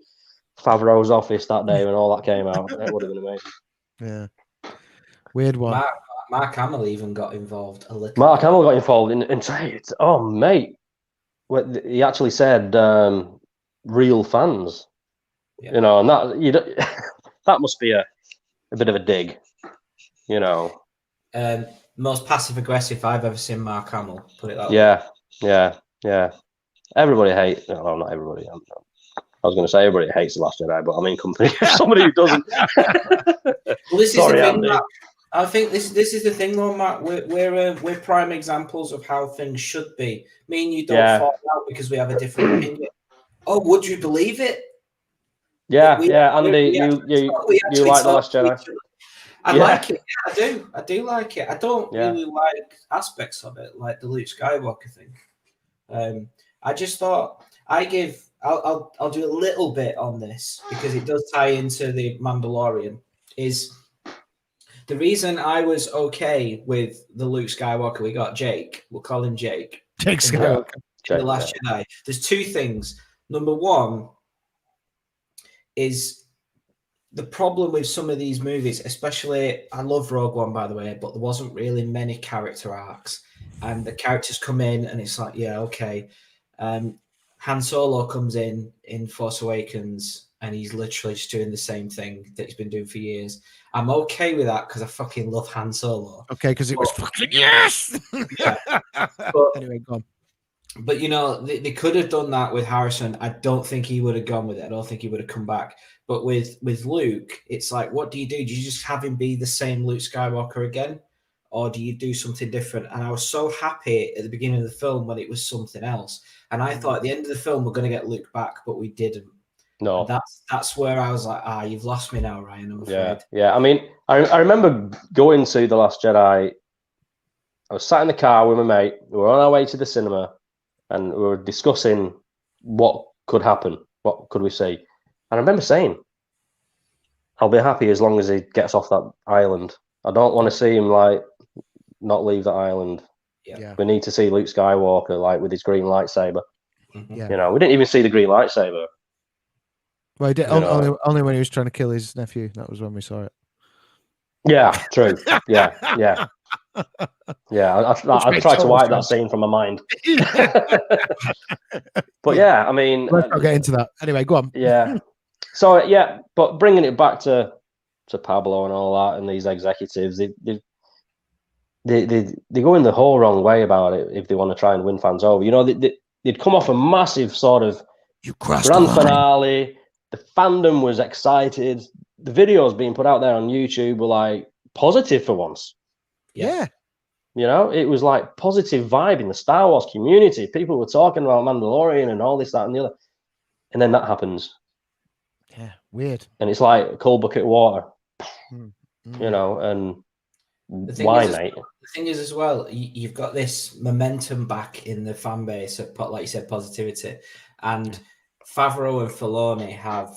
Favreau's office that day when all that came out. It would have been amazing. Yeah. Weird one. Mark Hamill even got involved a little. Mark Hamill got involved in oh, mate. He actually said real fans. Yeah. You know, and that must be a bit of a dig. You know. Most passive aggressive I've ever seen Mark Hamill. Put it that way. Yeah. Everybody hates. Well, not everybody. I was going to say everybody hates The Last Jedi, but I mean, company somebody who doesn't. Well, this is the thing, Matt. I think this is the thing, though, Matt. We're prime examples of how things should be. Me and you don't fall out because we have a different opinion. Oh, would you believe it? Yeah, Andy, you like The Last Jedi? I like it. Yeah, I do like it. I don't really like aspects of it, like the Luke Skywalker thing. I just thought I'll do a little bit on this because it does tie into the Mandalorian. Is the reason I was okay with the Luke Skywalker we got, Jake. We'll call him Jake. Jake Skywalker. In The Last Jedi. There's two things. Number one is the problem with some of these movies, especially, I love Rogue One, by the way, but there wasn't really many character arcs. And the characters come in and it's like, yeah, okay. Han Solo comes in Force Awakens and he's literally just doing the same thing that he's been doing for years. I'm okay with that because I fucking love Han Solo. Okay, because it was fucking yes. Yeah. But, anyway, go on. But you know, they could have done that with Harrison. I don't think he would have gone with it. I don't think he would have come back. But with Luke, it's like, what do? Do you just have him be the same Luke Skywalker again? Or do you do something different? And I was so happy at the beginning of the film when it was something else. And I thought at the end of the film, we're going to get Luke back, but we didn't. No. And that's where I was like, you've lost me now, Ryan, I'm afraid. Yeah. I mean, I remember going to The Last Jedi. I was sat in the car with my mate. We were on our way to the cinema. And we were discussing what could happen. What could we see? And I remember saying, I'll be happy as long as he gets off that island. I don't want to see him, like, not leave that island. Yeah. We need to see Luke Skywalker, like, with his green lightsaber. Yeah. You know, we didn't even see the green lightsaber. Well, he did, only when he was trying to kill his nephew. That was when we saw it. Yeah, true. Yeah. I tried to wipe that scene from my mind. But yeah, I mean, let's not get into that. Anyway, go on. Yeah. So yeah, but bringing it back to Pablo and all that, and these executives, they go in the whole wrong way about it if they want to try and win fans over. You know, they'd come off a massive sort of grand finale. The fandom was excited. The videos being put out there on YouTube were like positive for once. Yeah. You know, it was like positive vibe in the Star Wars community. People were talking about Mandalorian and all this, that, and the other. And then that happens. Yeah, weird. And it's like a cold bucket of water. You know, and why, mate? The thing is, as well, you've got this momentum back in the fan base, like you said, positivity. And Favreau and Filoni have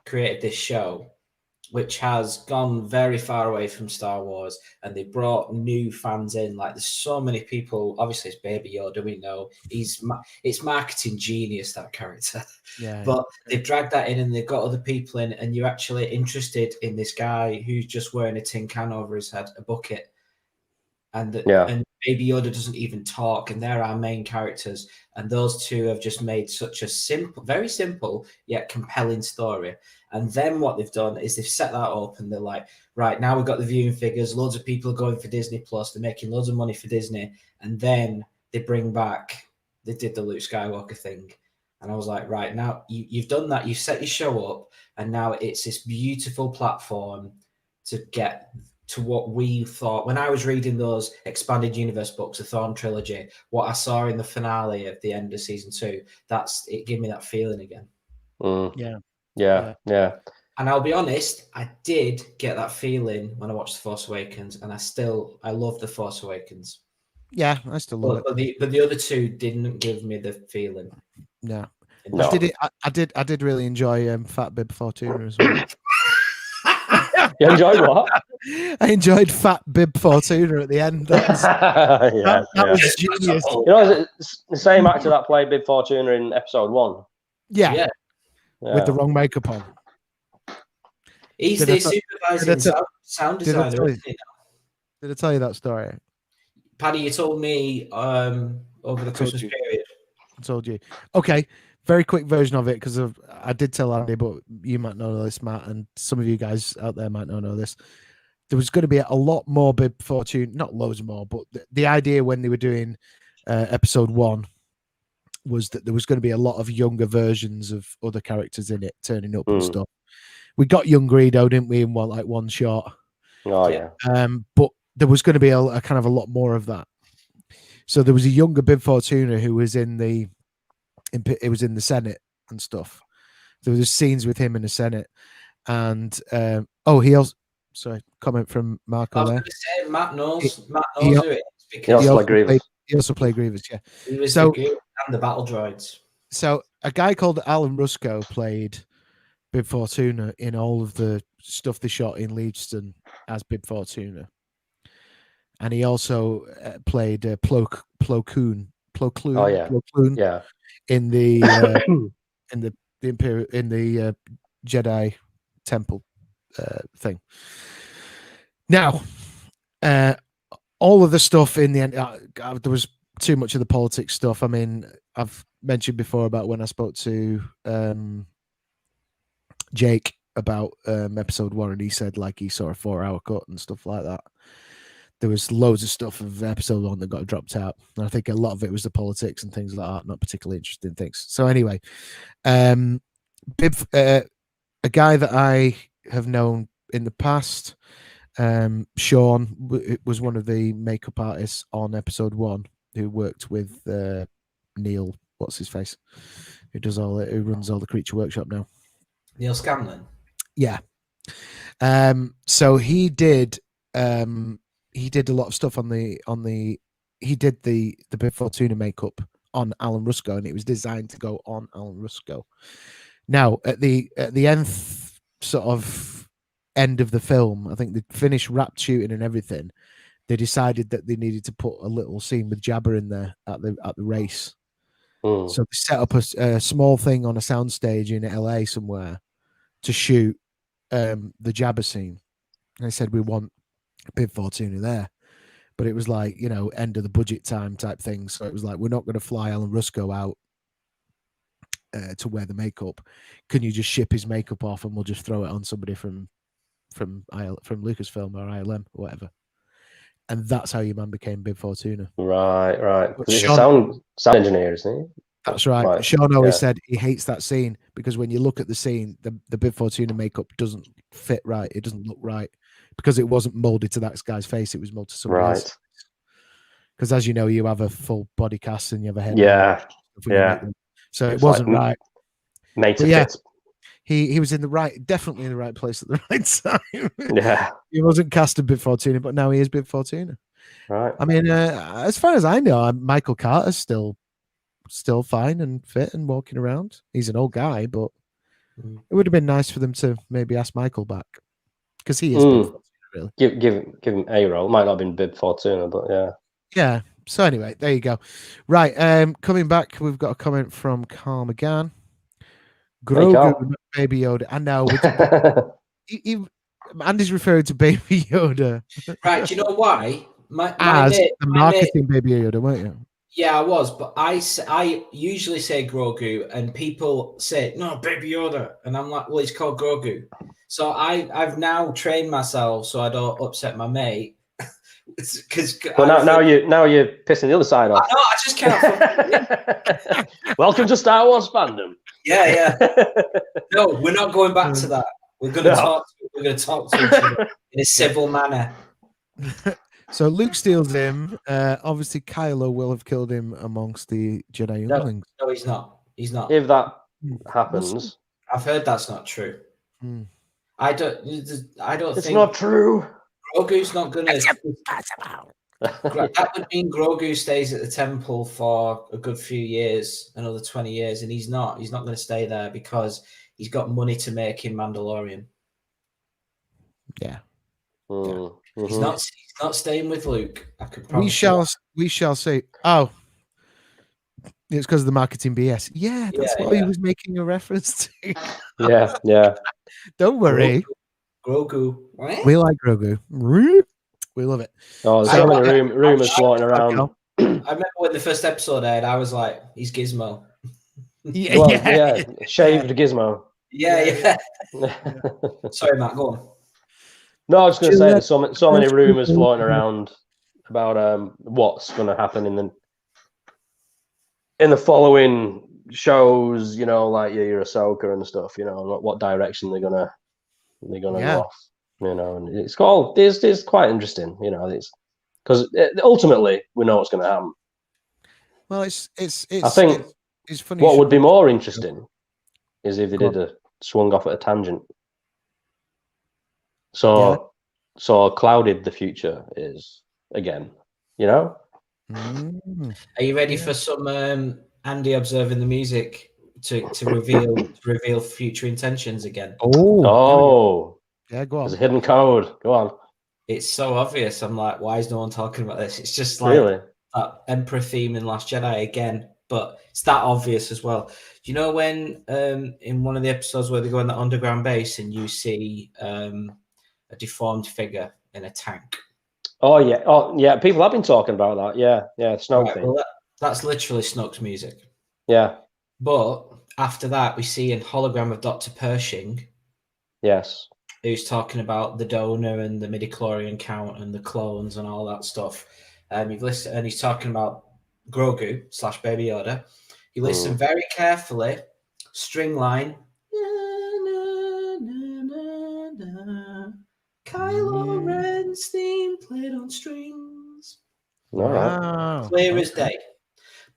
created this show which has gone very far away from Star Wars, and they brought new fans in. Like, there's so many people. Obviously, it's Baby Yoda. We know it's marketing genius, that character. Yeah. But they've dragged that in, and they've got other people in, and you're actually interested in this guy who's just wearing a tin can over his head, a bucket, and Baby Yoda doesn't even talk, and they're our main characters. And those two have just made such a very simple yet compelling story. And then what they've done is they've set that up, and they're like, right, now we've got the viewing figures. Loads of people are going for Disney Plus. They're making loads of money for Disney. And then they did the Luke Skywalker thing. And I was like, right, now you've done that. You've set your show up. And now it's this beautiful platform to get to what we thought. When I was reading those expanded universe books, the Thrawn trilogy, what I saw in the finale at the end of season 2, it gave me that feeling again. Yeah. And I'll be honest, I did get that feeling when I watched The Force Awakens, and I love The Force Awakens. Yeah, I still love it. But the other two didn't give me the feeling. No. No. I did really enjoy Fat Bib Fortuna as well. You enjoyed what? I enjoyed Fat Bib Fortuna at the end. That was genius. You know, it's the same actor that played Bib Fortuna in episode 1. Yeah. With the wrong makeup on. He's the supervising sound designer, isn't he? Did I tell you that story? Paddy, you told me over the Christmas period. I told you. Okay, very quick version of it because I did tell Andy, but you might know this, Matt, and some of you guys out there might not know this. There was going to be a lot more Bib Fortuna, not loads more, but the idea when they were doing episode 1 was that there was going to be a lot of younger versions of other characters in it turning up and stuff. We got young Greedo, didn't we, in one shot? Oh yeah. But there was going to be a kind of a lot more of that. So there was a younger Bib Fortuna who was in the Senate and stuff. There was scenes with him in the Senate, and he also comment from Marco there. I was going to say Matt knows who it is because he also played Grievous. Yeah, he was the Goon and the battle droids. So a guy called Alan Rusco played Bib Fortuna in all of the stuff they shot in Leedston as Bib Fortuna. And he also played Plo Koon. Oh yeah, Plo Koon, yeah. In the Jedi Temple thing. Now, all of the stuff in the end, there was too much of the politics stuff. I mean, I've mentioned before about when I spoke to Jake about episode 1, and he said like he saw a 4-hour cut and stuff like that. There was loads of stuff of episode 1 that got dropped out. And I think a lot of it was the politics and things like that, not particularly interesting things. So anyway, Bib, a guy that I have known in the past, Sean was one of the makeup artists on episode 1 who worked with Neil, what's his face, who runs all the Creature Workshop now. Neil Scanlon. Yeah. So he did a lot of stuff he did the Bib Fortuna makeup on Alan Rusco, and it was designed to go on Alan Rusco. Now at the nth sort of end of the film, I think they finished wrapped shooting and everything. They decided that they needed to put a little scene with Jabba in there at the race. So they set up a small thing on a soundstage in LA somewhere to shoot the Jabba scene. And they said, we want Bib Fortuna there, but it was like, end of the budget time type thing. So it was like, we're not going to fly Alan Rusco out to wear the makeup. Can you just ship his makeup off and we'll just throw it on somebody from Lucasfilm or ILM or whatever? And that's how your man became Bib Fortuna. Right. He's a sound engineer, isn't he? That's right. Sean always said he hates that scene because when you look at the scene, the Bib Fortuna makeup doesn't fit right. It doesn't look right because it wasn't molded to that guy's face. It was molded to somebody else. Because as you know, you have a full body cast and you have a head. Yeah. So it wasn't right. Made to fit. He was definitely in the right place at the right time. Yeah. He wasn't cast as Bib Fortuna, but now he is Bib Fortuna. Right. I mean, as far as I know, Michael Carter's still fine and fit and walking around. He's an old guy, but it would have been nice for them to maybe ask Michael back because he is Bib Fortuna, really. Give him a role. Might not have been Bib Fortuna, but yeah. Yeah. So anyway, there you go. Right. Coming back, we've got a comment from Carl McGann. Grogu, Baby Yoda. I know. Andy's referring to Baby Yoda. Right. Do you know why? The marketing Baby Yoda, weren't you? Yeah, I was, but I usually say Grogu, and people say no, Baby Yoda, and I'm like, well, it's called Grogu. So I've now trained myself so I don't upset my mate. Now you're pissing the other side off. I just can't. Welcome to Star Wars fandom. Yeah. No, we're not going back to that. We're going to talk. We're going to talk to each other in a civil manner. So Luke steals him. Obviously, Kylo will have killed him amongst the Jedi younglings. No, he's not. He's not. If that happens, I've heard that's not true. I don't think it's not true. Grogu's not gonna. That would mean Grogu stays at the temple for a good few years, another 20 years, and he's not. He's not going to stay there because he's got money to make in Mandalorian. Yeah. Mm-hmm. He's not staying with Luke. I can promise we shall see. Oh, it's because of the marketing BS. Yeah, that's what he was making a reference to. Yeah. Don't worry. Grogu. We like Grogu. We love it. Oh, there's so many rumors floating around. I remember when the first episode aired, I was like, he's Gizmo. Yeah. Shaved Gizmo. Yeah. Sorry, Matt, go on. No, I was going to say there's so many rumors floating around about what's going to happen in the following shows. You know, like your Ahsoka and stuff. You know, what direction they're gonna go off. You know, and it's quite interesting. You know, it's because ultimately we know what's going to happen. Well, it's. I think it's funny. What would be more interesting is if they did a swung off at a tangent. So clouded the future is again, you know. Are you ready for some Andy observing the music to reveal future intentions again? Yeah, go on. There's a hidden code. Go on. It's so obvious. I'm like, why is no one talking about this? It's just like that Emperor theme in Last Jedi again, but it's that obvious as well. Do you know when in one of the episodes where they go in the underground base and you see a deformed figure in a tank? Oh yeah. People have been talking about that. Yeah. Snoke thing. Well, that's literally Snoke's music. Yeah. But after that, we see a hologram of Dr. Pershing. Yes. Who's talking about the donor and the midichlorian count and the clones and all that stuff. You've listened, and he's talking about Grogu / Baby Yoda. You listen very carefully. String line. Kylo Ren's theme played on strings. Wow. Clear as day.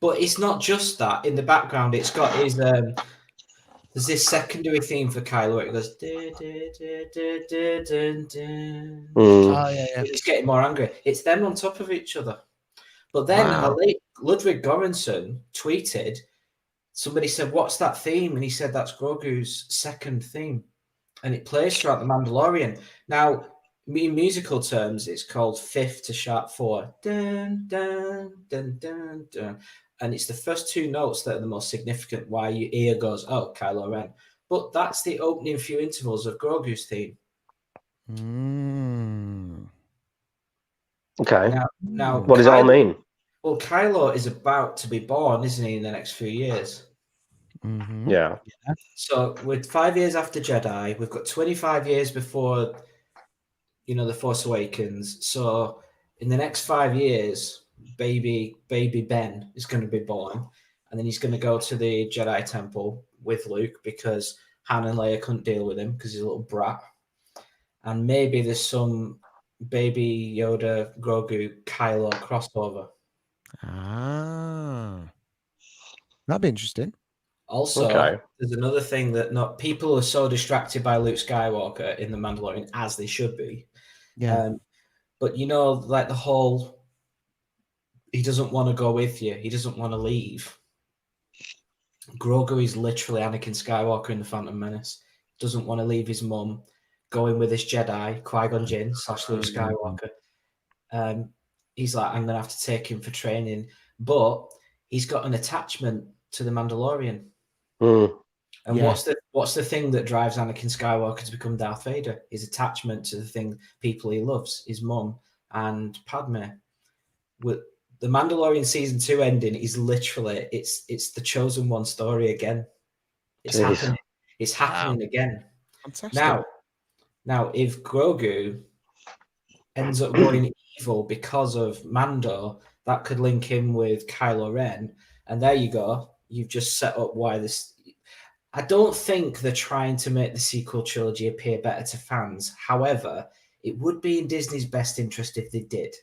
But it's not just that. In the background, it's got his there's this secondary theme for Kylo where it goes It's getting more angry. It's them on top of each other. But then Ludwig Göransson tweeted, somebody said, "What's that theme?" And he said, "That's Grogu's second theme." And it plays throughout The Mandalorian. Now, in musical terms, it's called fifth to sharp 4. Dun, dun, dun, dun, dun. And it's the first two notes that are the most significant, why your ear goes, oh, Kylo Ren. But that's the opening few intervals of Grogu's theme. Okay. Now what does it all mean? Well, Kylo is about to be born, isn't he, in the next few years? Yeah. So with 5 years after Jedi, we've got 25 years before, The Force Awakens. So in the next 5 years, baby Ben is going to be born, and then he's going to go to the Jedi Temple with Luke because Han and Leia couldn't deal with him because he's a little brat. And maybe there's some Baby Yoda, Grogu, Kylo crossover. That'd be interesting. Also, there's another thing that people are so distracted by Luke Skywalker in The Mandalorian, as they should be. Yeah. But like the whole, he doesn't want to go with you. He doesn't want to leave. Grogu is literally Anakin Skywalker in The Phantom Menace. Doesn't want to leave his mum. Going with this Jedi, Qui-Gon Jinn / Luke Skywalker. He's like, I'm going to have to take him for training. But he's got an attachment to The Mandalorian. And what's the thing that drives Anakin Skywalker to become Darth Vader? His attachment to the people he loves, his mum and Padme. With the Mandalorian season 2 ending is literally it's the Chosen One story again. It's happening. It's happening again. Fantastic. Now, if Grogu ends up going evil because of Mando, that could link him with Kylo Ren, and there you go. You've just set up why this. I don't think they're trying to make the sequel trilogy appear better to fans. However, it would be in Disney's best interest if they did.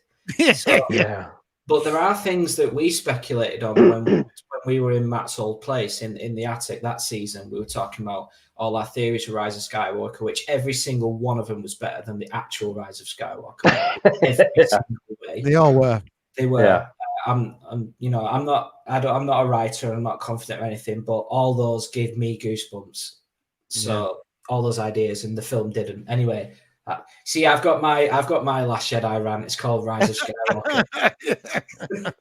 But there are things that we speculated on when we were in Matt's old place in the attic that season. We were talking about all our theories for Rise of Skywalker, which every single one of them was better than the actual Rise of Skywalker. way. They all were. They were. Yeah. I'm not a writer. I'm not confident or anything, but all those gave me goosebumps. So all those ideas, and the film didn't. Anyway, see, I've got my Last Jedi rant. It's called Rise of Skywalker.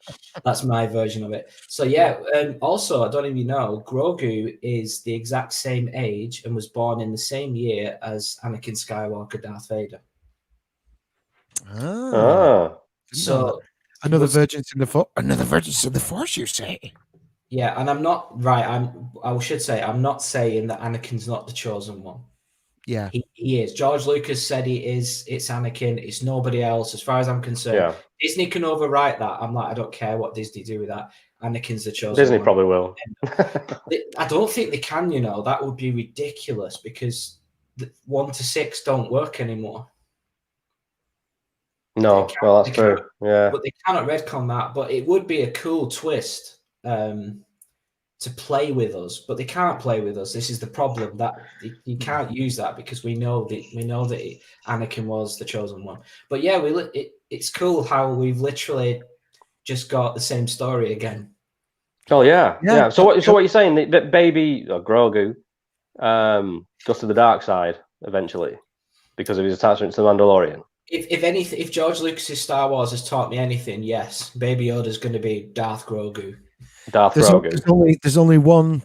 That's my version of it. So yeah, also, I don't even know, Grogu is the exact same age and was born in the same year as Anakin Skywalker, Darth Vader. So another Virgins in the Force, you say? Yeah, and I'm not right. I should say I'm not saying that Anakin's not the chosen one. Yeah, he is. George Lucas said he is. It's Anakin. It's nobody else, as far as I'm concerned. Yeah. Disney can overwrite that. I'm like, I don't care what Disney do with that. Anakin's the chosen Disney one. probably will. I don't think they can. That would be ridiculous because 1 to 6 don't work anymore. No, well, that's true. Yeah, but they cannot retcon that. But it would be a cool twist to play with us, but they can't play with us. This is the problem, that you can't use that because we know that Anakin was the chosen one. But yeah, it's cool how we've literally just got the same story again. Oh yeah. So what you're saying that baby Grogu goes to the dark side eventually because of his attachment to the Mandalorian? If George Lucas's Star Wars has taught me anything, yes, Baby Yoda's going to be Darth Grogu. There's only one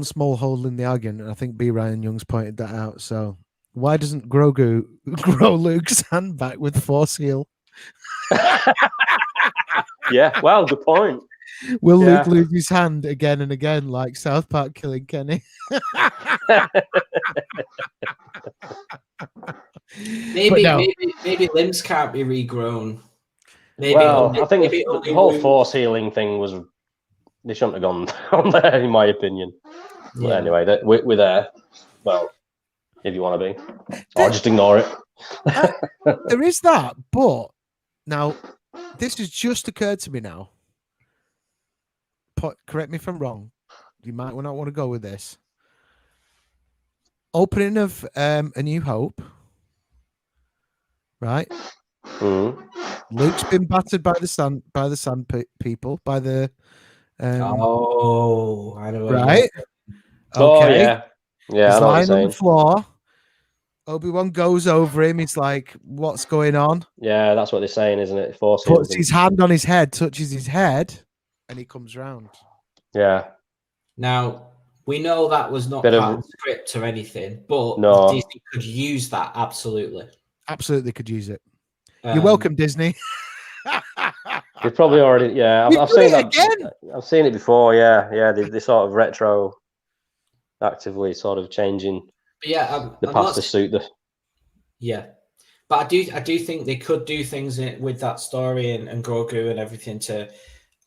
small hole in the argument, and I think B. Ryan Young's pointed that out. So why doesn't Grogu grow Luke's hand back with Force heal? Yeah, well, good point. Will Luke lose his hand again and again, like South Park killing Kenny? Maybe limbs can't be regrown. I think the whole Force healing thing was, they shouldn't have gone on there, in my opinion. Yeah. But anyway, we're there. Well, if you want to be, or just ignore it. There is that, but now this has just occurred to me now. Correct me if I'm wrong. You might not want to go with this. Opening of A New Hope, right? Luke's been battered by the sand people, by the. I know. Right. Okay. Oh yeah. He's lying on the floor. Obi-Wan goes over him. He's like, "What's going on?" Yeah, that's what they're saying, isn't it? Force puts his hand on his head, touches his head, and he comes round. Yeah. Now we know that was not part of the script or anything, but Disney could use that absolutely. Absolutely could use it. You're welcome, Disney. They've probably already, I've seen that again. I've seen it before. Yeah. They sort of retro, actively sort of changing. The past to suit the. Yeah, but I do think they could do things with that story and Grogu and everything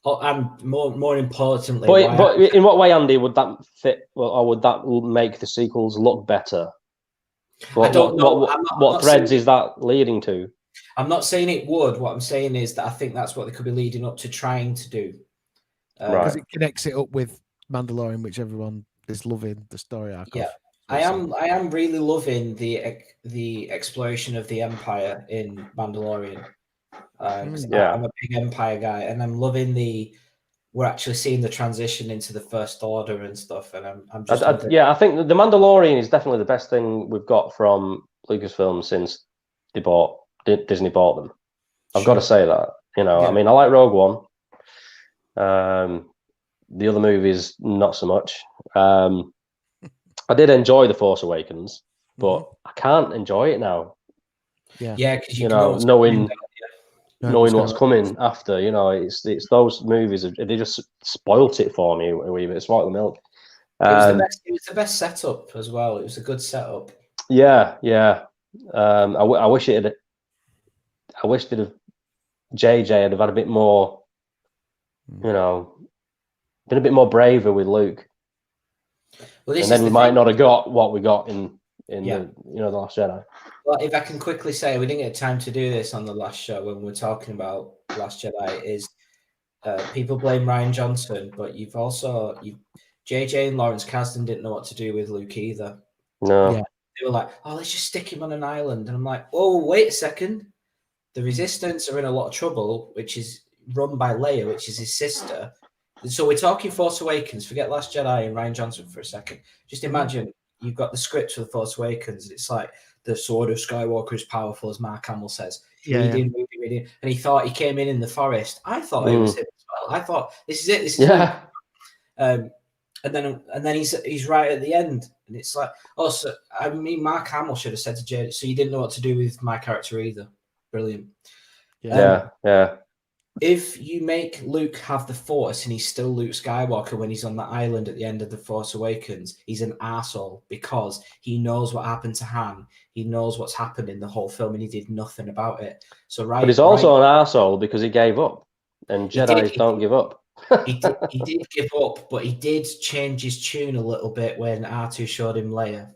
and more importantly. But in what way, Andy, would that fit? Or would that make the sequels look better? I don't know. What threads is that leading to? I'm not saying it would. What I'm saying is that I think that's what they could be leading up to trying to do. Because it connects it up with Mandalorian, which everyone is loving the story arc. Yeah, I am really loving the exploration of the Empire in Mandalorian. I'm a big Empire guy, and I'm loving we're actually seeing the transition into the First Order and stuff. And I'm just I think the Mandalorian is definitely the best thing we've got from Lucasfilm since Disney bought them. I've got to say that. I mean, I like Rogue One. The other movies, not so much. I did enjoy The Force Awakens, but I can't enjoy it now. Yeah, because knowing what's coming after. It's those movies. They just spoilt it for me a wee bit. Spoilt the milk. It was the best setup as well. It was a good setup. Yeah. I wish they'd have. JJ had have had a bit more. Been a bit more braver with Luke. Well, and then we might not have got what we got in the Last Jedi. Well, if I can quickly say, we didn't get time to do this on the last show when we're talking about Last Jedi. Is people blame Rian Johnson, but JJ and Lawrence Kasdan didn't know what to do with Luke either. No, they were like, "Oh, let's just stick him on an island," and I'm like, "Oh, wait a second, the Resistance are in a lot of trouble, which is run by Leia, which is his sister. So we're talking Force Awakens. Forget Last Jedi and Rian Johnson for a second. Just imagine you've got the script for the Force Awakens. It's like the sword of Skywalker is powerful, as Mark Hamill says. Reading. And he thought he came in the forest. I thought it was him as well. I thought this is it. This is Luke. And then he's right at the end, and it's like, oh, so I mean, Mark Hamill should have said to Jade, so you didn't know what to do with my character either. Brilliant. Yeah. If you make Luke have the Force and he's still Luke Skywalker when he's on that island at the end of The Force Awakens, he's an arsehole because he knows what happened to Han. He knows what's happened in the whole film and he did nothing about it. But he's also an arsehole because he gave up, and Jedis don't give up. He did give up, but he did change his tune a little bit when R2 showed him Leia.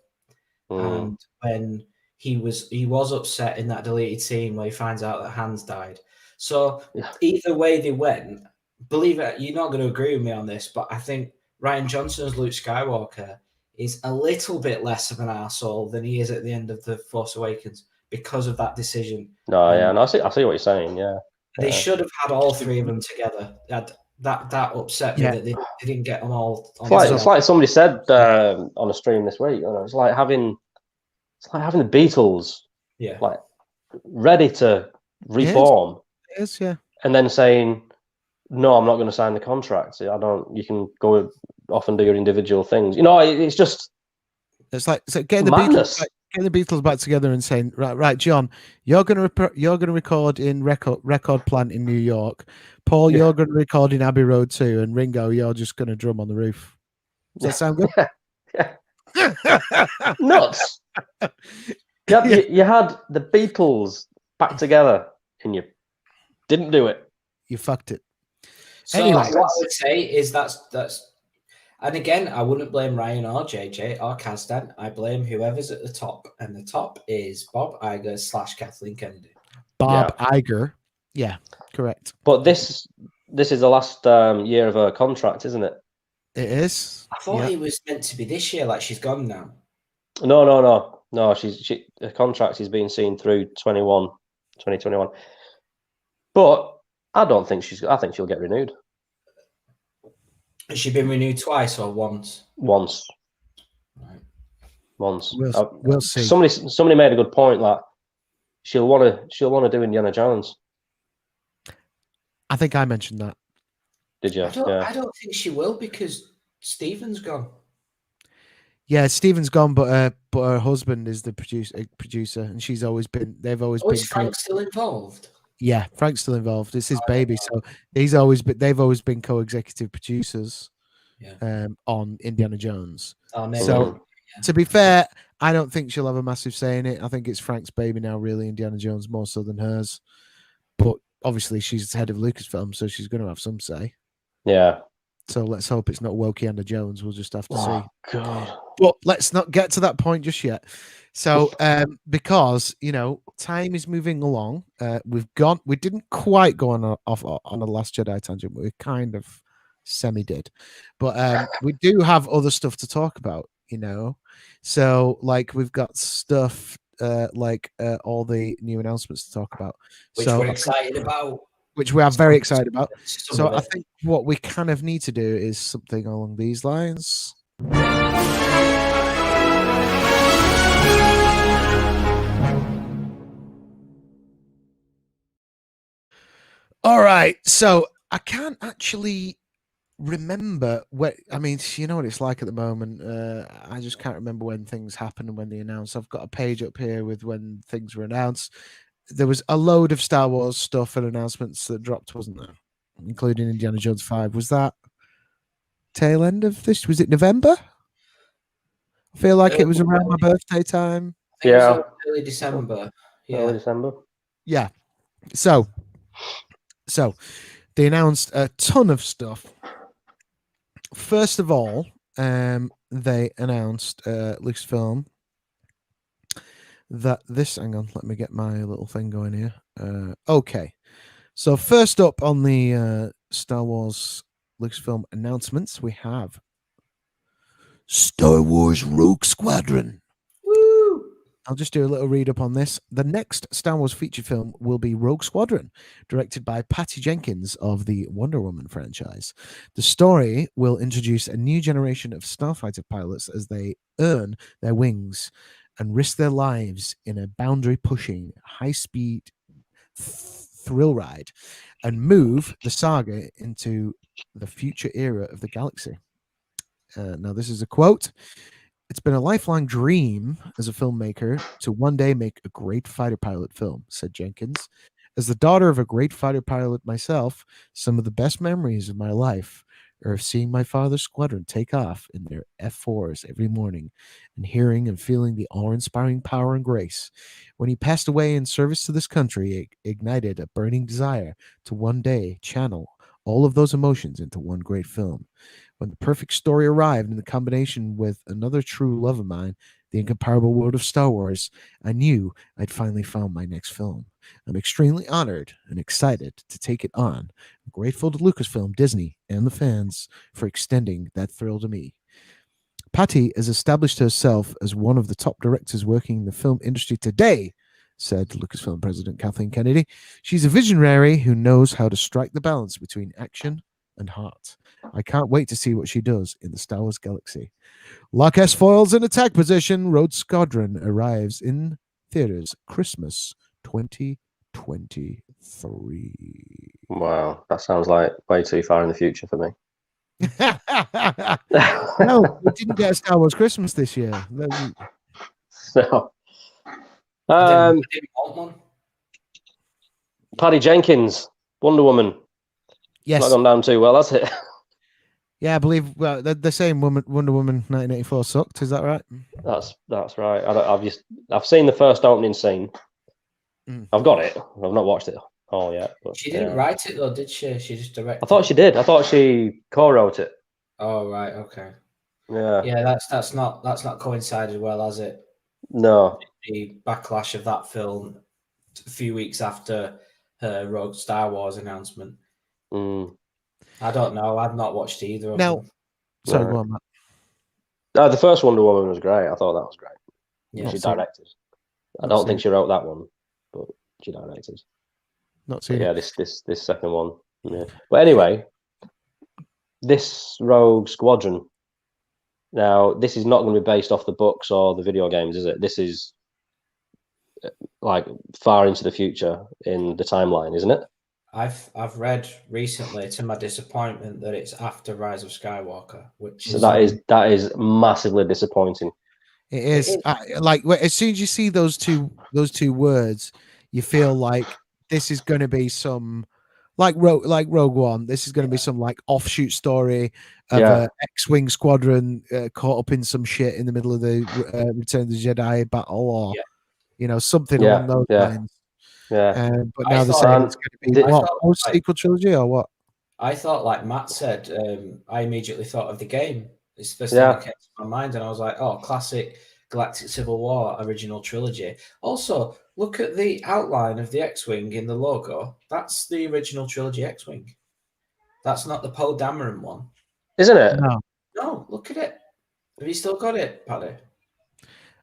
And when he was upset in that deleted scene where he finds out that Han's died. So either way they went, believe it, you're not going to agree with me on this, but I think Rian Johnson's Luke Skywalker is a little bit less of an arsehole than he is at the end of The Force Awakens because of that decision. I see what you're saying. They should have had all three of them together. That upset me that they didn't get them all. It's like somebody said on a stream this week. It's like having the Beatles, like ready to reform. It is, yeah. And then saying, "No, I'm not going to sign the contract. You can go off and do your individual things." It's just. It's like getting madness. Getting the Beatles back together and saying, right, John, you're going to record in record plant in New York. Paul, you're going to record in Abbey Road too, and Ringo, you're just going to drum on the roof. Does that sound good? Nuts. You had the Beatles back together, and you didn't do it. You fucked it. So anyway, what I would say is that's. And again, I wouldn't blame Ryan or JJ or Kazdan. I blame whoever's at the top. And the top is Bob Iger / Kathleen Kennedy. Bob Iger. Yeah, correct. But this is the last year of her contract, isn't it? It is. I thought it was meant to be this year, like she's gone now. No. Her contract is being seen through 2021. But I think she'll get renewed. Has she been renewed twice or once? Once. Right. Once. We'll see. Somebody made a good point that she'll want to do Indiana Jones. I think I mentioned that. Did you? I don't think she will because Stephen's gone. Yeah, Stephen's gone, but her husband is the producer, and she's always been. They've always been. Is Frank still involved? Yeah, Frank's still involved. It's his baby, so they've always been co-executive producers on Indiana Jones. To be fair, I don't think she'll have a massive say in it. I think it's Frank's baby now, really, Indiana Jones, more so than hers. But obviously, she's head of Lucasfilm, so she's going to have some say. Yeah. So let's hope it's not Wokiana Jones. We'll just have to see. God. But let's not get to that point just yet. So, because time is moving along, we didn't quite go on a Last Jedi tangent, but we kind of semi-did. But we do have other stuff to talk about, So, like, we've got stuff all the new announcements to talk about. Which we're excited about. Which we are very excited about. So I think what we kind of need to do is something along these lines. All right. So I can't actually remember what you know what it's like at the moment. I just can't remember when things happened and when they announced. I've got a page up here with when things were announced. There was a load of Star Wars stuff and announcements that dropped, wasn't there? Including Indiana Jones 5. Was that tail end of this? Was it November? I feel like it was around my birthday time. Yeah. Early December. Yeah. Early December. Yeah. So they announced a ton of stuff. First of all, they announced Lucasfilm that hang on, let me get my little thing going here. Okay. So first up on the Star Wars Lucasfilm announcements, we have Star Wars Rogue Squadron. Woo! I'll just do a little read up on this. The next Star Wars feature film will be Rogue Squadron, directed by Patty Jenkins of the Wonder Woman franchise. The story will introduce a new generation of starfighter pilots as they earn their wings and risk their lives in a boundary-pushing, high-speed thrill ride and move the saga into the future era of the galaxy. Now, this is a quote. It's been a lifelong dream as a filmmaker to one day make a great fighter pilot film, said Jenkins. As the daughter of a great fighter pilot myself, some of the best memories of my life are of seeing my father's squadron take off in their F4s every morning and hearing and feeling the awe-inspiring power and grace. When he passed away in service to this country, it ignited a burning desire to one day channel all of those emotions into one great film. When the perfect story arrived in the combination with another true love of mine, the incomparable world of Star Wars, I knew I'd finally found my next film. I'm extremely honored and excited to take it on. I'm grateful to Lucasfilm, Disney, and the fans for extending that thrill to me. Patty has established herself as one of the top directors working in the film industry today, said Lucasfilm President Kathleen Kennedy. She's a visionary who knows how to strike the balance between action and heart. I can't wait to see what she does in the Star Wars galaxy. Lock S foils in attack position. Rogue Squadron arrives in theaters Christmas 2023. Wow, that sounds like way too far in the future for me. No, we didn't get a Star Wars Christmas this year. No. I didn't want one. Patty Jenkins, Wonder Woman. Yes. Not gone down too well, has it? Yeah, I believe the same Wonder Woman 1984 sucked. Is that right? That's right. I've seen the first opening scene. I've got it. I've not watched it all yet. But, she didn't write it though, did she? She just directed. I thought she did. I thought she co-wrote it. Oh right, okay. Yeah. Yeah, that's not coincided well, has it? No. The backlash of that film a few weeks after her Rogue Star Wars announcement. I don't know. I've not watched either of them. Sorry, go on, Matt. The first Wonder Woman was great. I thought that was great. Yeah, she directed. I don't think she wrote that one, but she directed. Not seen. Yeah, this second one. Yeah. But anyway, this Rogue Squadron. Now, this is not going to be based off the books or the video games, is it? This is like far into the future in the timeline, isn't it? I've read recently, to my disappointment, that it's after Rise of Skywalker, which is that is massively disappointing. It is. Like as soon as you see those two words, you feel like this is going to be some like Rogue One. This is going to be some like offshoot story of a X-wing squadron caught up in some shit in the middle of the Return of the Jedi battle, or something along those lines. Yeah. But now they're saying it's going to be what sequel trilogy or what? I thought, like Matt said, I immediately thought of the game. It's the first thing that came to my mind, and I was like, "Oh, classic Galactic Civil War original trilogy." Also, look at the outline of the X-wing in the logo. That's the original trilogy X-wing. That's not the Poe Dameron one, isn't it? No, look at it. Have you still got it, Paddy?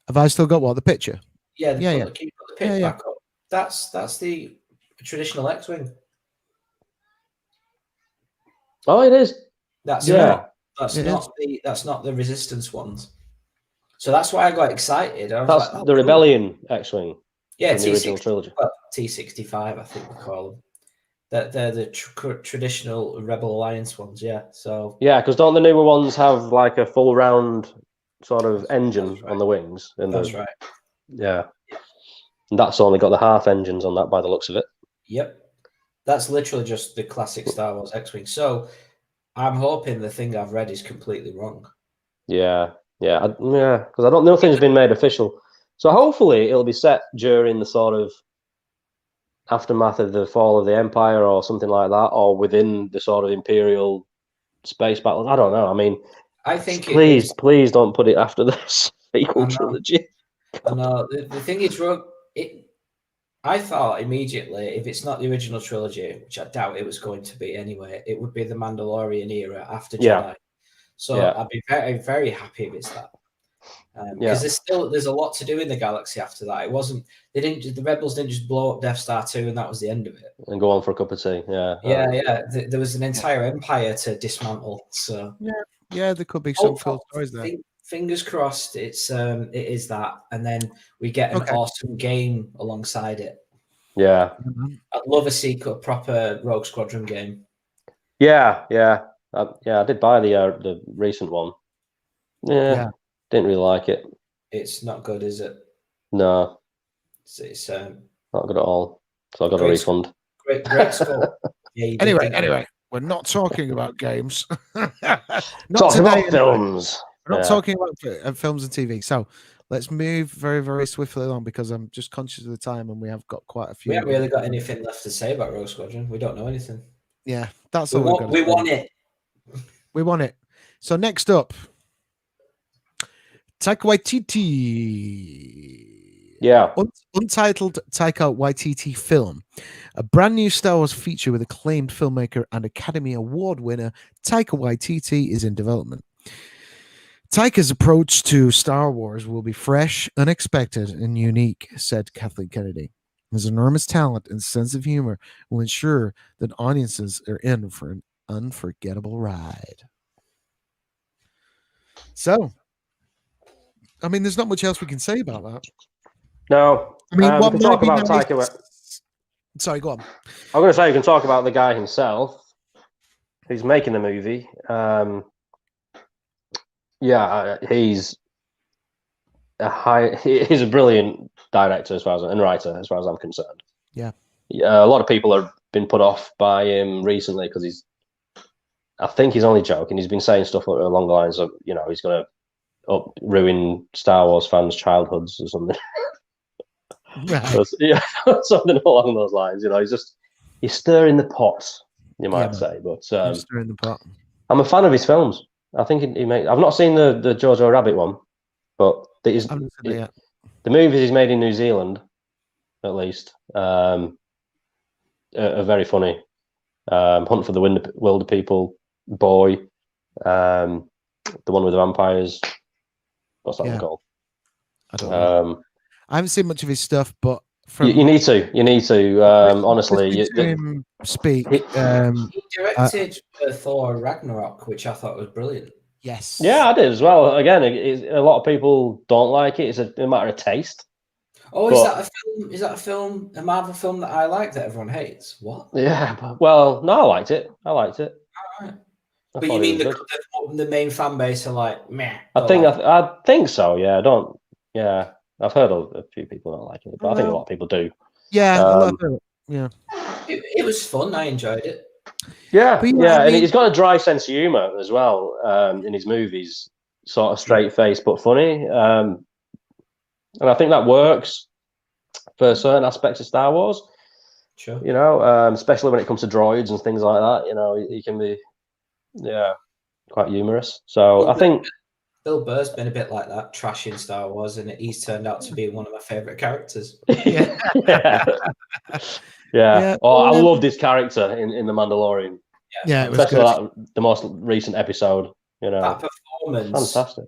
Have I still got what, the picture? Yeah, keep the pic back up. That's the traditional X-wing. Oh, it is. That's not the Resistance ones. So that's why I got excited. That's the Rebellion X-wing. Yeah, the original trilogy. Well, T65, I think we call them. They're the traditional Rebel Alliance ones. Yeah. So because don't the newer ones have like a full round sort of engine on the wings? That's right. Yeah. And that's only got the half engines on that by the looks of it. Yep. That's literally just the classic Star Wars X-wing. So I'm hoping the thing I've read is completely wrong. Yeah, because I don't know if nothing's been made official. So hopefully it'll be set during the sort of aftermath of the fall of the Empire or something like that, or within the sort of Imperial space battle. I don't know. I mean, I think please don't put it after the sequel trilogy. I know. The thing is, I thought immediately, if it's not the original trilogy, which I doubt it was going to be anyway, it would be the Mandalorian era after Jedi. So I'd be very, very happy if it's that. Because there's a lot to do in the galaxy after that. It wasn't the rebels didn't just blow up Death Star 2 and that was the end of it. And go on for a cup of tea. There was an entire empire to dismantle. So there could be some cool stories there. Fingers crossed, it is that, and then we get an awesome game alongside it. Yeah, I'd love a sequel, proper Rogue Squadron game. Yeah, I did buy the recent one. Yeah, didn't really like it. It's not good, is it? No, it's not good at all. So I got a refund. Great score. Anyway, we're not talking about games. Talking about films. We're not talking about films and TV. So let's move very, very swiftly along because I'm just conscious of the time and we have got quite a few. We haven't really got anything left to say about Rogue Squadron. We don't know anything. Yeah, that's all we want it. We want it. So next up, Taika Waititi. Yeah. Untitled Taika Waititi film. A brand new Star Wars feature with acclaimed filmmaker and Academy Award winner Taika Waititi is in development. Taika's approach to Star Wars will be fresh, unexpected, and unique, said Kathleen Kennedy. His enormous talent and sense of humor will ensure that audiences are in for an unforgettable ride. So, I mean, there's not much else we can say about that. No. I mean, we can talk about Taika. Sorry, go on. I'm going to say you can talk about the guy himself who's making the movie. He's a brilliant director and writer as far as I'm concerned. Yeah. A lot of people have been put off by him recently because I think he's only joking. He's been saying stuff along the lines of, he's going to ruin Star Wars fans' childhoods or something. Right. Something along those lines. He's stirring the pot, you might say. But stirring the pot. I'm a fan of his films. I think I've not seen the Jojo Rabbit one, but the movies he's made in New Zealand, at least, are very funny. Hunt for the Wilder People, Boy, the one with the vampires. What's that one called? I don't know. I haven't seen much of his stuff, but you need to. Honestly, him speak. He directed Thor Ragnarok, which I thought was brilliant. Yes. Yeah, I did as well. Again, a lot of people don't like it. It's a matter of taste. Oh, is that a film? Is that a film? A Marvel film that I like that everyone hates? What? Yeah. No, I liked it. All right. But you mean the main fan base are like meh? I think so. Yeah. Yeah. I've heard a few people not liking it, but I think a lot of people do. Yeah, I love it. Yeah. It was fun. I enjoyed it. Yeah, and he's got a dry sense of humor as well in his movies, sort of straight face but funny, and I think that works for certain aspects of Star Wars. Sure. Especially when it comes to droids and things like that. He can be, quite humorous. So I think Bill Burr's been a bit like that, trashing Star Wars, and he's turned out to be one of my favorite characters. Yeah. I love this character in The Mandalorian. Yeah, it was especially good. The most recent episode. That performance, fantastic.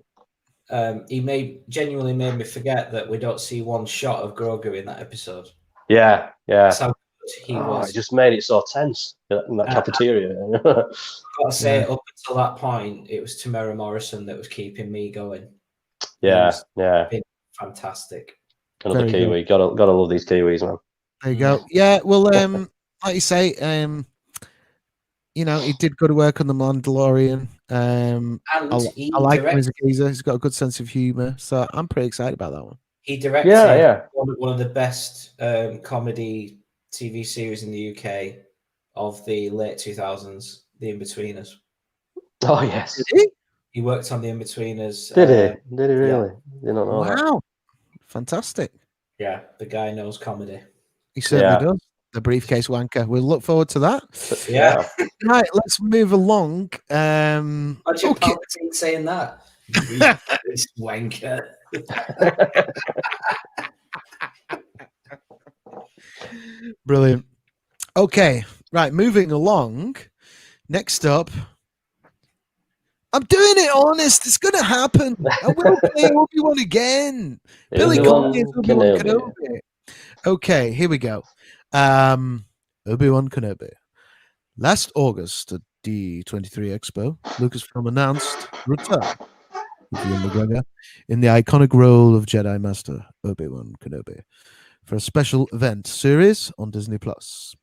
He genuinely made me forget that we don't see one shot of Grogu in that episode. Yeah. That's how good he was. It just made it so tense in that cafeteria. I've got to say, up until that point, it was Tamara Morrison that was keeping me going. Yeah. Fantastic. Another very Kiwi. Gotta love these Kiwis, man. There you go. Yeah, well, like you say, he did good work on The Mandalorian. I like him as a geezer. He's got a good sense of humor, so I'm pretty excited about that one. He directed one of the best comedy TV series in the UK of the late 2000s, The In-Betweeners. Oh, yes. Did he? He worked on The In-Betweeners. Did he? Did he really? Did not know that. Wow. Fantastic. Yeah, the guy knows comedy. He certainly does. The briefcase wanker. We'll look forward to that. Yeah. Right, let's move along. What's your politics saying that? Briefcase wanker. Brilliant. Okay, right, moving along. Next up, I'm doing it, honest. It's going to happen. I will play Obi-Wan again. Billy Obi-Wan Conley is Obi-Wan Kenobi. Kenobi. Okay, here we go. Obi-Wan Kenobi. Last August at D23 Expo, Lucasfilm announced return of Ewan McGregor in the iconic role of Jedi Master Obi-Wan Kenobi for a special event series on Disney Plus.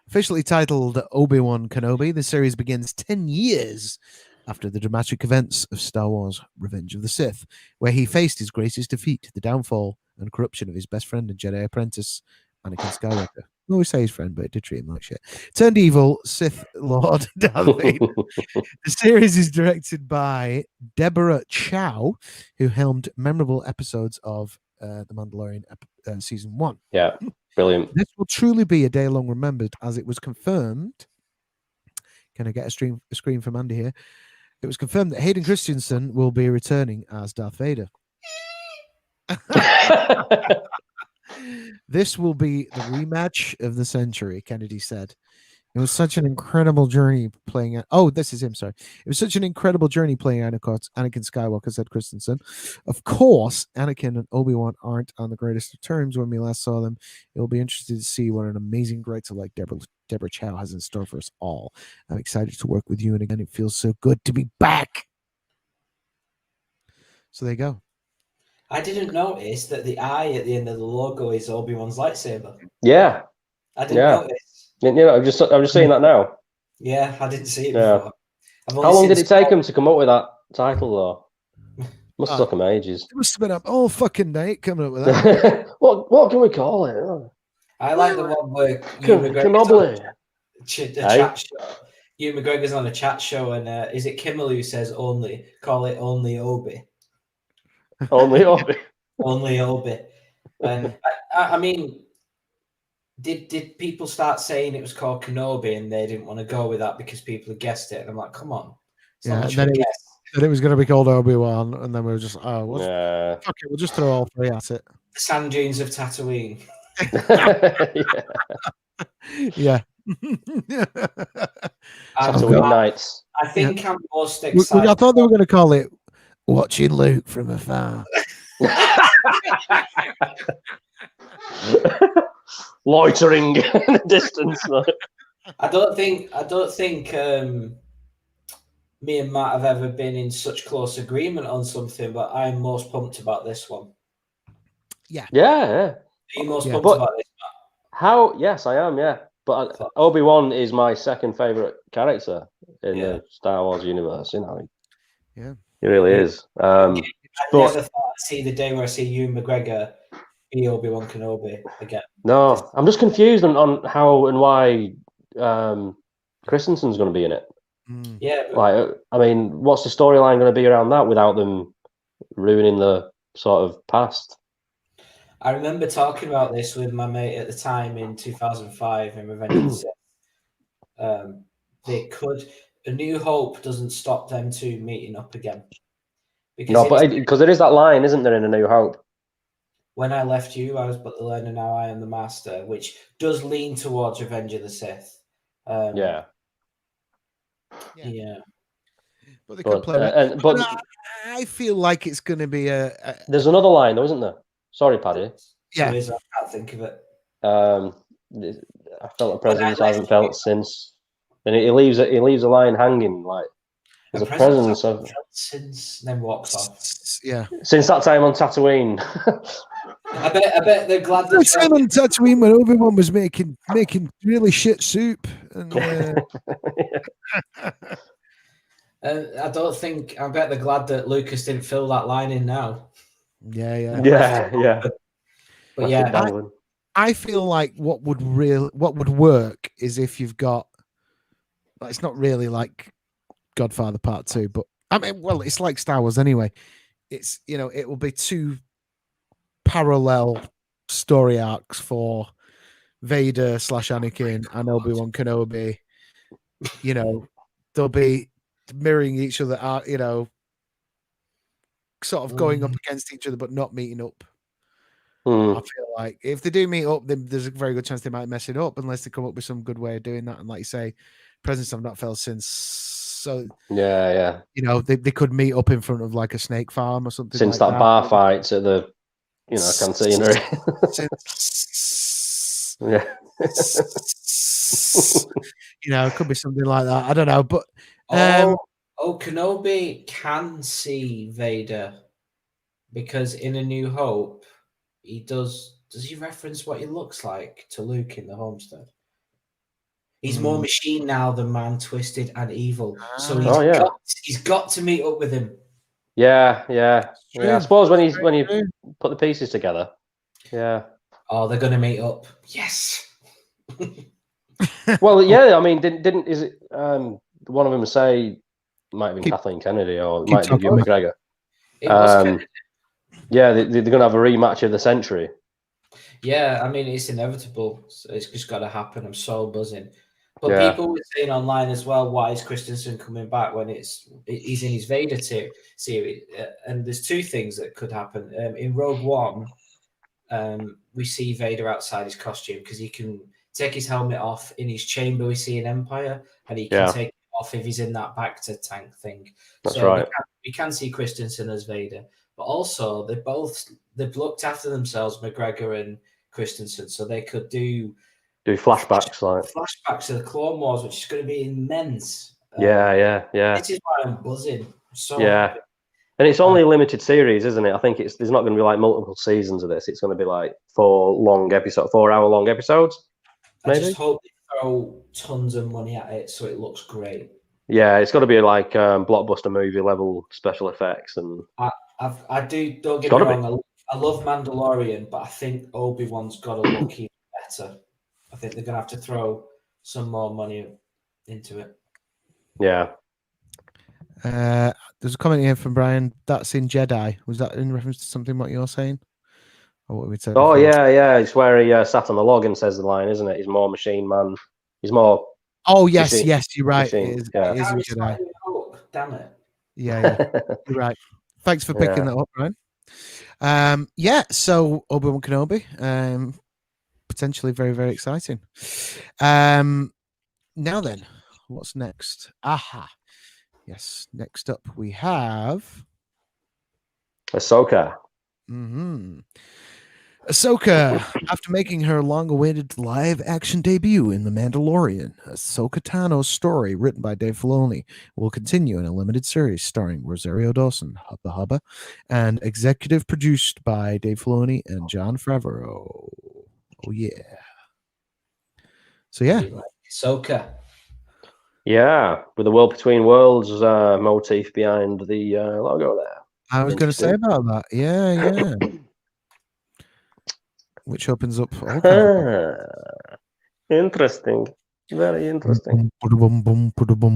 Officially titled Obi-Wan Kenobi, the series begins 10 years after the dramatic events of Star Wars Revenge of the Sith, where he faced his greatest defeat, the downfall and corruption of his best friend and Jedi apprentice, Anakin Skywalker. I always say his friend, but it did treat him like shit. Turned evil, Sith Lord Darth Vader. The series is directed by Deborah Chow, who helmed memorable episodes of The Mandalorian Season 1. Yeah, brilliant. This will truly be a day long remembered, as it was confirmed. Can I get a screen from Andy here? It was confirmed that Hayden Christensen will be returning as Darth Vader. This will be the rematch of the century, Kennedy said. It was such an incredible journey playing. Oh, this is him. Sorry. It was such an incredible journey playing Anakin Skywalker, said Christensen. Of course, Anakin and Obi-Wan aren't on the greatest of terms when we last saw them. It will be interesting to see what an amazing director like Deborah Chow has in store for us all. I'm excited to work with you, and again, it feels so good to be back. So there you go. I didn't notice that the eye at the end of the logo is Obi-Wan's lightsaber. Yeah. I didn't notice. Yeah, I'm just seeing that now. Yeah, I didn't see it before. How long did it take him to come up with that title, though? Must have took him ages. It must have been up all fucking night coming up with that. What can we call it? I like the one where Ewan McGregor's on a chat show, and is it Kimmel who says call it only Obi? Only Obi. Only Obi. And I mean, did people start saying it was called Kenobi and they didn't want to go with that because people had guessed it? And I'm like, come on. Yeah, and then it was going to be called Obi-Wan, and then we were just, fuck it, we'll just throw all three at it. The sand dunes of Tatooine. Yeah. Tatooine nights. I think I'm most excited. I thought they were going to call it Watching Luke from Afar. Loitering in the distance. I don't think me and Matt have ever been in such close agreement on something, but I'm most pumped about this one. Yeah. Are you most pumped about this, Matt? Yes, I am, yeah. But Obi-Wan is my second favourite character in the Star Wars universe, you know. Yeah. He really is. I never thought I'd see the day where I see Ewan McGregor be Obi-Wan Kenobi again. No, I'm just confused on how and why Christensen's going to be in it. Yeah. I mean, what's the storyline going to be around that without them ruining the sort of past? I remember talking about this with my mate at the time in 2005 in Revenge of the Sith. They could. A New Hope doesn't stop them two meeting up again. Because there is that line, isn't there, in A New Hope? When I left you, I was but the learner, now I am the master, which does lean towards Revenge of the Sith. Yeah. But they could play it. But I feel like it's going to be There's another line, though, isn't there? Sorry, Paddy. Yeah. I can't think of it. I felt a presence I haven't felt since. And he leaves a line hanging, like there's a presence of since, then walks off. Yeah. Since that time on Tatooine. I bet they're glad that time on Tatooine when Obi-Wan was making really shit soup. And, I bet they're glad that Lucas didn't fill that line in now. Yeah. But yeah, I feel like what would work is if you've got. It's not really like Godfather Part 2, but I mean, well, it's like Star Wars anyway. It's, it will be two parallel story arcs for Vader / Anakin and Obi-Wan Kenobi. They'll be mirroring each other out, sort of going up against each other, but not meeting up. I feel like if they do meet up, then there's a very good chance they might mess it up unless they come up with some good way of doing that. And like you say, presence I've not felt since So yeah. they could meet up in front of like a snake farm or something. Since like that bar fights at the cantina. Yeah. It could be something like that. I don't know, but Kenobi can see Vader because in A New Hope, he does he reference what he looks like to Luke in the homestead? He's more machine now than man, twisted and evil. So he's got to meet up with him. Yeah. I suppose when you put the pieces together. Yeah. Oh, they're gonna meet up. Yes. Well, yeah. I mean, didn't is it one of them say might have been Kathleen Kennedy or it might be Ewan McGregor? It was Kennedy. Yeah, they're going to have a rematch of the century. Yeah, I mean, it's inevitable. So it's just got to happen. I'm so buzzing. But people were saying online as well, why is Christensen coming back when he's in his Vader series? And there's two things that could happen. In Rogue One, we see Vader outside his costume because he can take his helmet off in his chamber we see in Empire, and he can take it off if he's in that Bacta tank thing. That's right. We can see Christensen as Vader. But also, they've looked after themselves, McGregor and Christensen, so they could do flashbacks of the Clone Wars, which is going to be immense. Yeah. This is why I'm buzzing. And it's only a limited series, isn't it? I think there's not going to be like multiple seasons of this. It's going to be like 4 hour long episodes. Maybe? I just hope they throw tons of money at it so it looks great. Yeah, it's got to be like blockbuster movie level special effects and. Don't get me wrong. I love Mandalorian, but I think Obi-Wan's got to look even better. I think they're going to have to throw some more money into it. Yeah. There's a comment here from Brian. That's in Jedi. Was that in reference to something what you're saying? Or what we said? Oh, yeah. It's where he sat on the log and says the line, isn't it? He's more machine man. He's more. Oh, yes, you're right. Machine. It is in Jedi. Damn it. Yeah. You're right. Thanks for picking that up, Ryan. So Obi-Wan Kenobi, potentially very, very exciting. Now then, what's next? Aha. Yes, next up we have Ahsoka. Ahsoka, after making her long-awaited live-action debut in The Mandalorian, Ahsoka Tano's story, written by Dave Filoni, will continue in a limited series starring Rosario Dawson, Hubba Hubba, and executive produced by Dave Filoni and Jon Favreau. Oh, yeah. So, yeah. Ahsoka. Yeah, with the World Between Worlds motif behind the logo there. I was going to say about that. Yeah. Which opens up all interesting. Very interesting.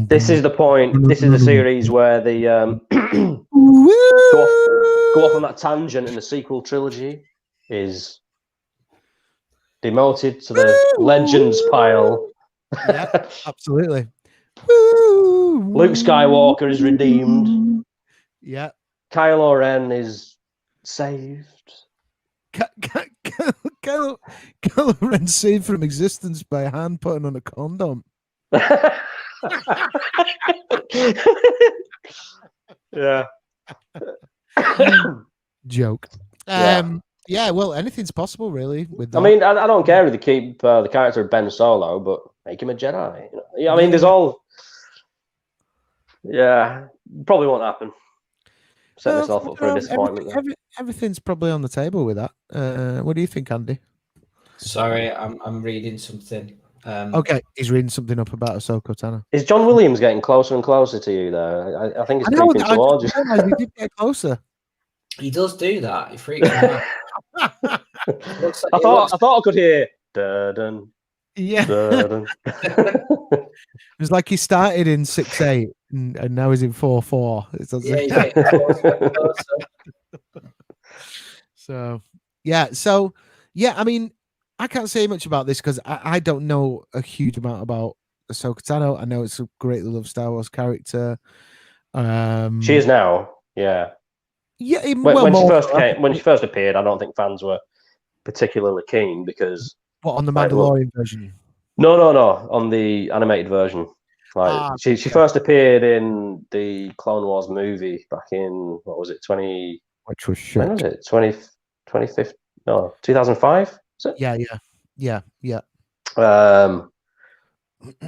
This is the point. This is the series where the go off on that tangent, and the sequel trilogy is demoted to the Legends pile. Yeah, absolutely. Luke Skywalker is redeemed. Yeah. Kylo Ren is saved. Kylo Ren saved from existence by a hand putting on a condom. Yeah. Joke. Yeah, well, anything's possible, really. With that. I mean, I don't care if they keep the character of Ben Solo, but make him a Jedi. I mean, there's all. Yeah, probably won't happen. Set myself up for a disappointment. Everything's probably on the table with that. What do you think, Andy? Sorry, I'm reading something. Okay, he's reading something up about Ahsoka Tano. Is John Williams getting closer and closer to you there? I think it's creeping towards you. He did get closer. He does do that. He freaks me out. I thought I could hear. Dun, yeah. dun. It was like he started in 6'8" and now he's in 4'4". So I mean, I can't say much about this because I don't know a huge amount about Ahsoka Tano. I know it's a greatly loved Star Wars character. She is now, yeah. Yeah, when she first appeared, I don't think fans were particularly keen because on the Mandalorian version. No, on the animated version Like she first appeared in the Clone Wars movie back in, what was it, which was shit. when was it? 25th? No, 2005? Was it? Yeah.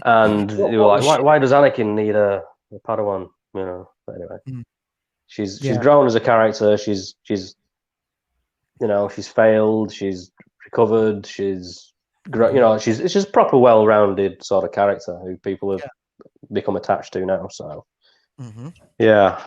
And they were like, why does Anakin need a Padawan? You know. But anyway, she's grown as a character. She's she's failed. She's recovered. She's it's just proper well-rounded sort of character who people have become attached to now. So yeah.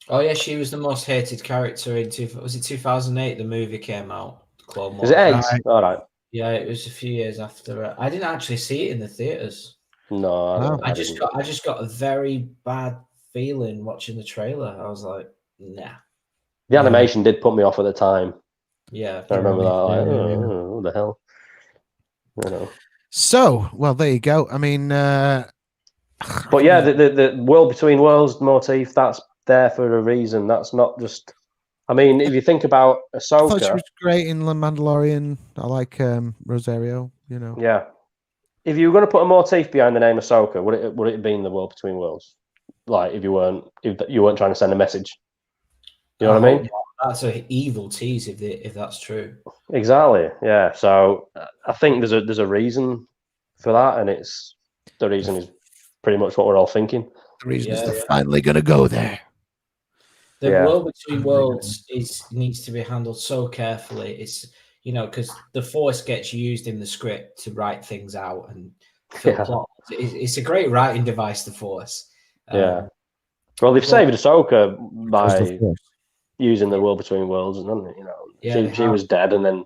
Oh yeah, she was the most hated character in 2008? The movie came out. Clone Wars. Was it eggs? All right. Yeah, it was a few years after. I didn't actually see it in the theaters. No, I just got a very bad feeling watching the trailer. I was like, nah. The animation did put me off at the time. Yeah, I remember that. Like, what the hell? You know. So, well, there you go. I mean, but yeah, the world between worlds motif, that's there for a reason. That's not just. I mean, if you think about Ahsoka, I thought she was great in The Mandalorian. I like Rosario. You know. Yeah. If you were going to put a motif behind the name Ahsoka, would it have been the world between worlds? Like, if you weren't trying to send a message. You know what I mean? That's an evil tease if that's true. Exactly. Yeah. So I think there's a reason for that, and the reason is pretty much what we're all thinking. The reason is they're finally going to go there. The world between worlds needs to be handled so carefully. It's because the Force gets used in the script to write things out and fill plot. It's a great writing device, the Force. Well, they've saved Ahsoka by using the world between worlds, and she was dead, and then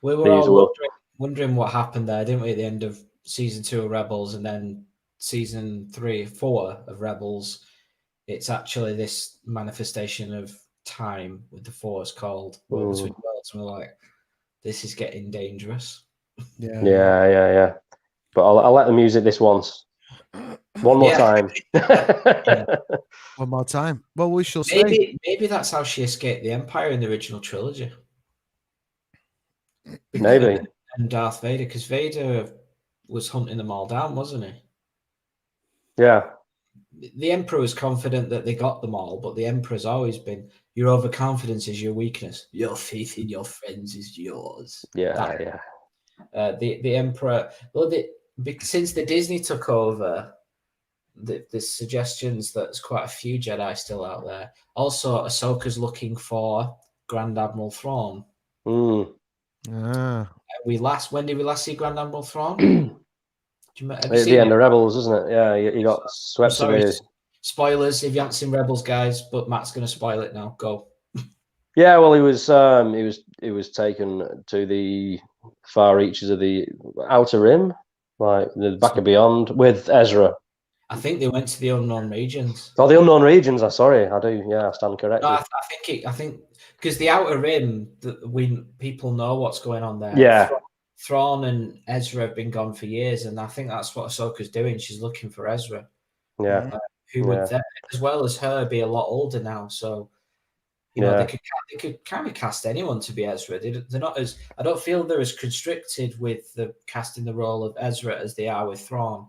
we were all wondering what happened there, didn't we? At the end of season 2 of Rebels, and then season 4 of Rebels, it's actually this manifestation of time with the Force called World Between Worlds, and we're like, this is getting dangerous. Yeah. But I'll let them use it this once. One more time. One more time. Well, we shall see. Maybe that's how she escaped the Empire in the original trilogy. Maybe. And Darth Vader, because Vader was hunting them all down, wasn't he? Yeah. The Emperor was confident that they got them all, but the Emperor's always been, your overconfidence is your weakness. Your faith in your friends is yours. Yeah. The Emperor, since the Disney took over, there's suggestions that there's quite a few Jedi still out there. Also, Ahsoka's looking for Grand Admiral Thrawn. When did we last see Grand Admiral Thrawn? At the end of Rebels, isn't it? Yeah, he got swept away. Spoilers if you haven't seen Rebels, guys, but Matt's going to spoil it now. Go. Yeah, well, he was taken to the far reaches of the Outer Rim, like the Back of Beyond, with Ezra. I think they went to the unknown regions. Oh, the unknown regions. Sorry, I do. Yeah, I stand corrected. No, I think because the Outer Rim, people know what's going on there. Yeah. Thrawn and Ezra have been gone for years, and I think that's what Ahsoka's doing. She's looking for Ezra. Yeah. Who would then, as well as her, be a lot older now. So, they could kind of cast anyone to be Ezra. They're not as, I don't feel they're as constricted with the casting the role of Ezra as they are with Thrawn.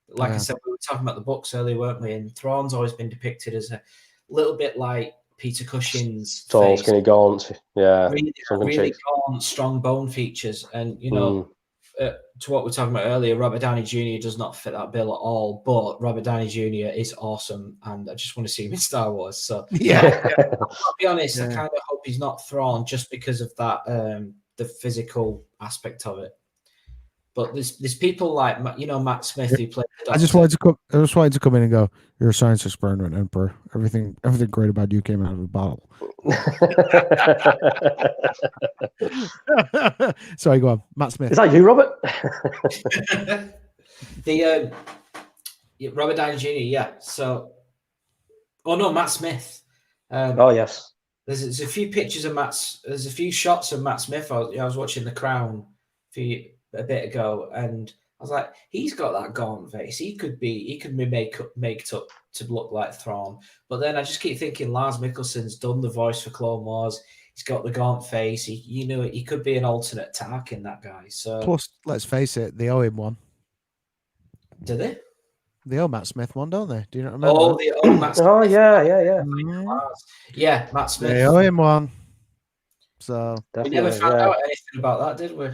Like I said, we were talking about the books earlier, weren't we? And Thrawn's always been depicted as a little bit like Peter Cushing's tall, skinny, gaunt. Yeah, really gaunt, strong bone features. And to what we were talking about earlier, Robert Downey Jr. does not fit that bill at all. But Robert Downey Jr. is awesome, and I just want to see him in Star Wars. So I'll be honest, I kind of hope he's not Thrawn just because of that, the physical aspect of it. But there's people like Matt Smith who played the Doctor. I just wanted to come in and go, you're a science experiment, Emperor. Everything great about you came out of a bottle. Sorry, go on. Matt Smith. Is that you, Robert? Robert Downey Jr., yeah. So Matt Smith. Oh yes. There's a few pictures of there's a few shots of Matt Smith. I was watching The Crown a bit ago, and I was like, he's got that gaunt face. He could be made up to look like Thrawn. But then I just keep thinking Lars Mikkelsen's done the voice for Clone Wars. He's got the gaunt face. He could be an alternate Tarkin, that guy. So plus, let's face it, they owe him one. Do they? The old Matt Smith one, don't they? Do you not remember? Oh, the old Matt Smith. Oh yeah. Yeah, Matt Smith. They owe him one. So we never found out anything about that, did we?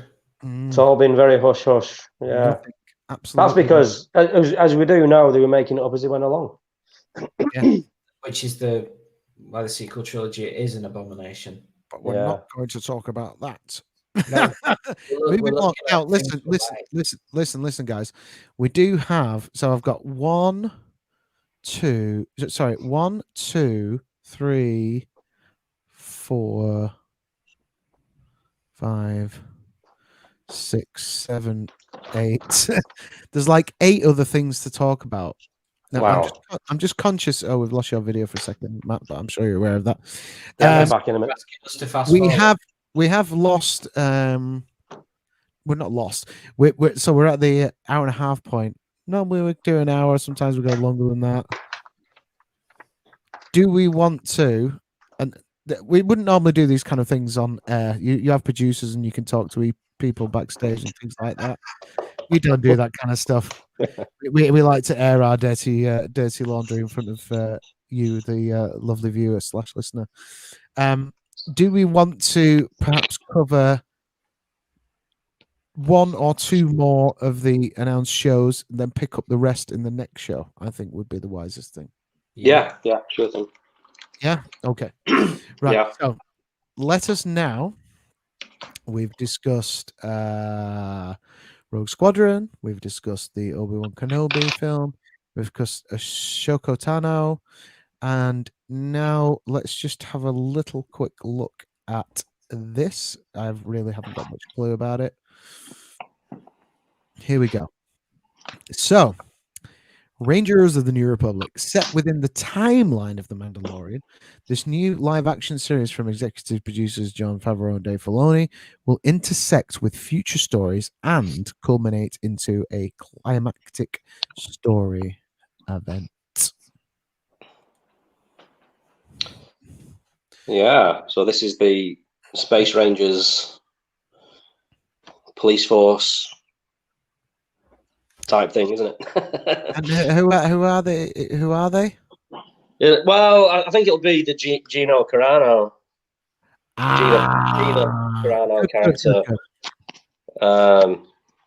It's all been very hush hush. Yeah, nothing. Absolutely. That's because, as we do know, they were making it up as they went along. Yeah. Which is why the sequel trilogy is an abomination. But we're not going to talk about that. No. Moving on. Now, listen, guys. We do have. So I've got 1, 2, 3, 4, 5, 6, 7, 8. There's like 8 other things to talk about. Now, wow. I'm just conscious. Oh, we've lost your video for a second, Matt, but I'm sure you're aware of that. Back in a minute. We have lost. We're not lost. We're at the hour and a half point. Normally we do an hour. Sometimes we go longer than that. Do we want to? And we wouldn't normally do these kind of things on air. You have producers and you can talk to people backstage and things like that. We don't do that kind of stuff. We like to air our dirty laundry in front of you, the lovely viewer / listener. Do we want to perhaps cover 1 or 2 more of the announced shows and then pick up the rest in the next show? I think would be the wisest thing. Yeah, sure thing. Yeah. Okay. Right. Yeah. So let us now. We've discussed Rogue Squadron. We've discussed the Obi-Wan Kenobi film. We've discussed Ahsoka Tano. And now let's just have a little quick look at this. I really haven't got much clue about it. Here we go. So, Rangers of the New Republic, set within the timeline of The Mandalorian, this new live-action series from executive producers Jon Favreau and Dave Filoni will intersect with future stories and culminate into a climactic story event. Yeah, so this is the Space Rangers police force type thing, isn't it? And who are they? Who are they? Yeah, well, I think it'll be the Gino Carano. Gino Carano character.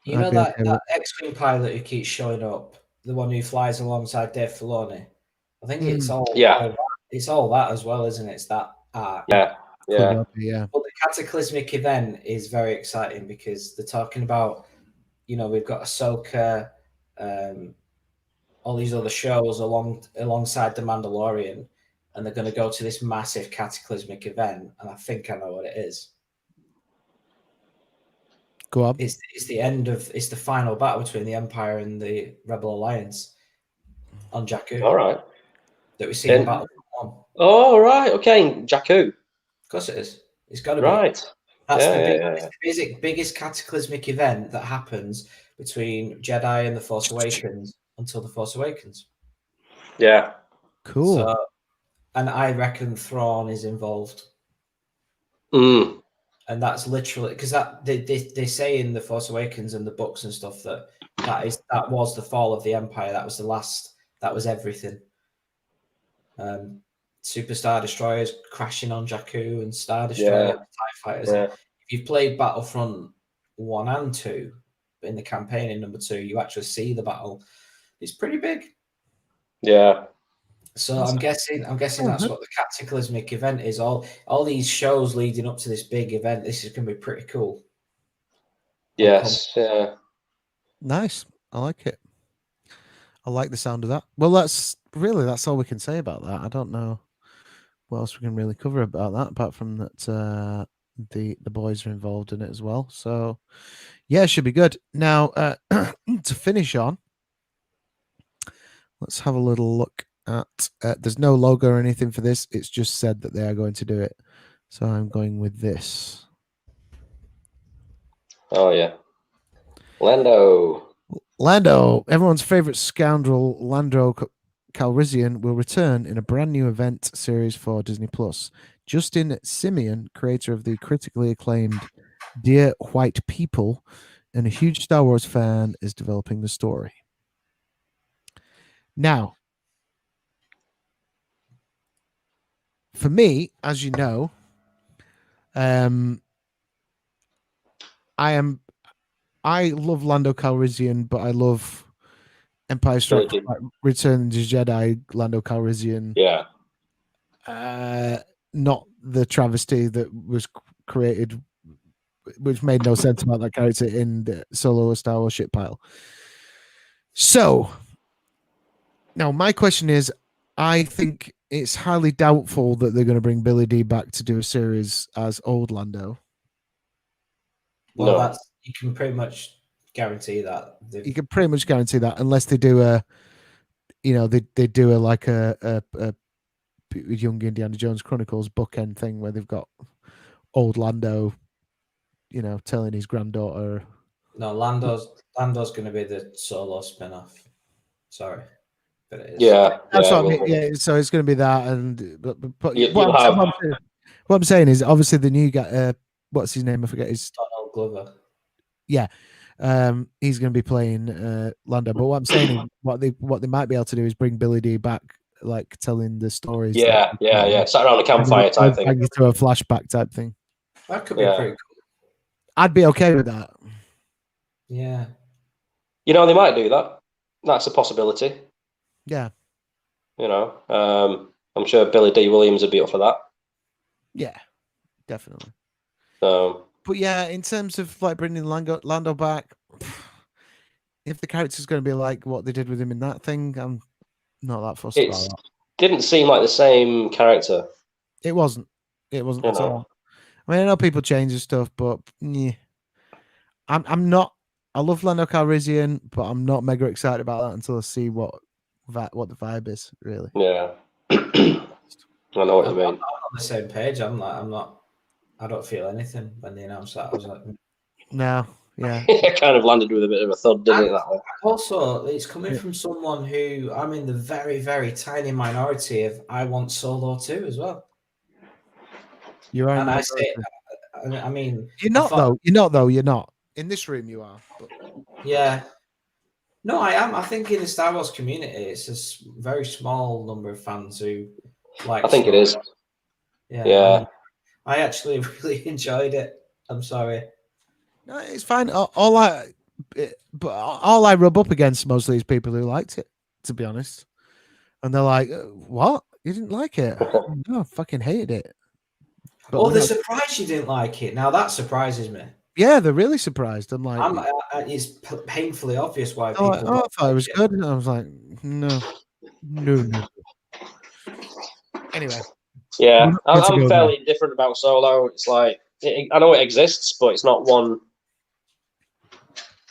You know that X-Wing pilot who keeps showing up, the one who flies alongside Dave Filoni? I think it's all it's all that as well, isn't it? It's that arc. Yeah. But the cataclysmic event is very exciting because they're talking about, we've got Ahsoka, all these other shows alongside The Mandalorian, and they're going to go to this massive cataclysmic event, and I think I know what it is. Go on. It's the final battle between the Empire and the Rebel Alliance on Jakku. All right. That we see in Battlefront 1. Oh, right. Okay. Jakku. Of course it is. It's got to be. Right. That's the biggest cataclysmic event that happens between Jedi and The Force Awakens until The Force Awakens. Yeah. Cool. So, and I reckon Thrawn is involved. Mm. And that's literally because they say in The Force Awakens and the books and stuff that was the fall of the Empire. That was the last. That was everything. Superstar destroyers crashing on Jakku and Star Destroyer, TIE fighters. Yeah. If you've played Battlefront 1 and 2 in the campaign in number 2, you actually see the battle. It's pretty big. Yeah. So I'm guessing that's what the cataclysmic event is. All these shows leading up to this big event. This is going to be pretty cool. Yes. Yeah. Nice. I like it. I like the sound of that. Well, that's all we can say about that. I don't know what else we can really cover about that, apart from that the boys are involved in it as well. So, yeah, it should be good. Now, to finish on, let's have a little look at. There's no logo or anything for this. It's just said that they are going to do it. So I'm going with this. Oh yeah, Lando, everyone's favorite scoundrel, Lando Calrissian, will return in a brand new event series for Disney Plus. Justin Simeon, creator of the critically acclaimed Dear White People and a huge Star Wars fan, is developing the story. Now, for me, as you know, I love Lando Calrissian, but I love Empire Strikes Back, Return of the Jedi, Lando Calrissian. Yeah. Not the travesty that was created, which made no sense about that character in the Solo Star Wars shit pile. So, now my question is, I think it's highly doubtful that they're going to bring Billy Dee back to do a series as old Lando. Well, you can pretty much guarantee that. You can pretty much guarantee that, unless they do a, they do a Young Indiana Jones Chronicles bookend thing where they've got old Lando, telling his granddaughter. No, Lando's going to be the Solo spin-off. Sorry, but it is. Yeah, that's what I mean. Yeah, so it's going to be that, and but what I'm saying is, obviously the new guy. What's his name? I forget. His Donald Glover. Yeah, he's going to be playing Lando. But what I'm saying is, what they might be able to do is bring Billy Dee back, like telling the stories. Yeah. Sat around a campfire type thing. To a flashback type thing. That could be pretty cool. I'd be okay with that. Yeah. They might do that. That's a possibility. Yeah. I'm sure Billy Dee Williams would be up for that. Yeah, definitely. But yeah, in terms of like bringing Lando back, if the character's going to be like what they did with him in that thing, I'm not that fussed about that. Didn't seem like the same character. It wasn't at all. I mean, I know people change and stuff, but yeah, I'm not. I love Lando Calrissian, but I'm not mega excited about that until I see what the vibe is, really. Yeah. I know what you mean. I'm on the same page. I'm not. I don't feel anything when they announced that. I was like, no, yeah. It kind of landed with a bit of a thud, didn't it? That way. Also, it's coming from someone who I'm in the very, very tiny minority of. I want Solo too as well. You are, and I say, I mean, you're not though. You're not in this room. You are. But... Yeah. No, I am. I think in the Star Wars community, it's a very small number of fans who like. I think it is. Yeah. I actually really enjoyed it. I'm sorry. No, it's fine. All I rub up against mostly is people who liked it, to be honest. And they're like, "What? You didn't like it?" No, I fucking hated it. But they're surprised you didn't like it. Now that surprises me. Yeah, they're really surprised. I'm like, it's painfully obvious why people. I thought it was good, and I was like, no. Anyway. Yeah, I'm fairly different about Solo. It's like I know it exists, but it's not one.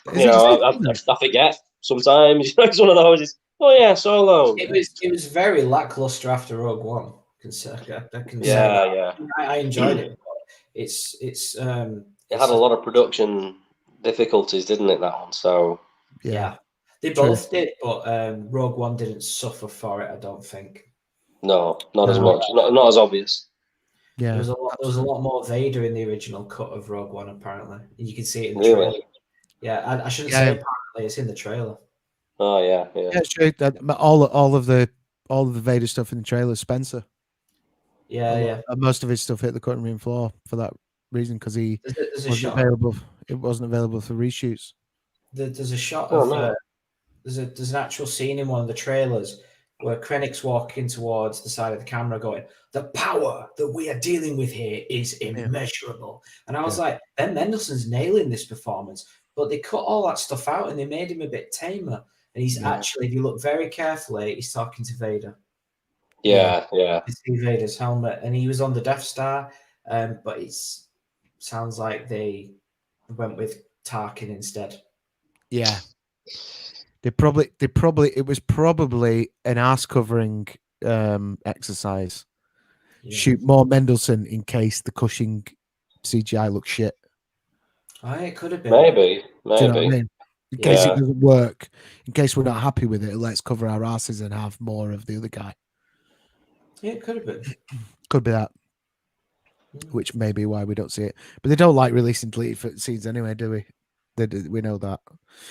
I forget sometimes. It's one of those. It's, oh yeah, Solo. It was very lackluster after Rogue One. I enjoyed it. It's it had a lot of production difficulties, didn't it? That one. So yeah, they both did, but Rogue One didn't suffer for it. I don't think. No, not as much. Not as obvious. Yeah, there was a lot more Vader in the original cut of Rogue One. Apparently, you can see it in the trailer. Yeah, I shouldn't say apparently. It's in the trailer. Oh yeah. Yeah, it's true. All of the Vader stuff in the trailer, Spencer. Yeah. Most of his stuff hit the cutting room floor for that reason because he wasn't available. It wasn't available for reshoots. There's a shot of there's an actual scene in one of the trailers where Krennic's walking towards the side of the camera going, "The power that we are dealing with here is immeasurable." And I was like, Ben Mendelsohn's nailing this performance, but they cut all that stuff out and they made him a bit tamer. And he's actually, if you look very carefully, he's talking to Vader. Yeah. You see Vader's helmet, and he was on the Death Star, but it sounds like they went with Tarkin instead. Yeah. It was probably an ass covering exercise. Yeah. Shoot more Mendelsohn in case the Cushing CGI looks shit. It could have been. Maybe. Do you know what I mean? In case it doesn't work, in case we're not happy with it, let's cover our asses and have more of the other guy. Yeah, it could have been. Could be that. Which may be why we don't see it. But they don't like releasing deleted scenes anyway, do we? We know that.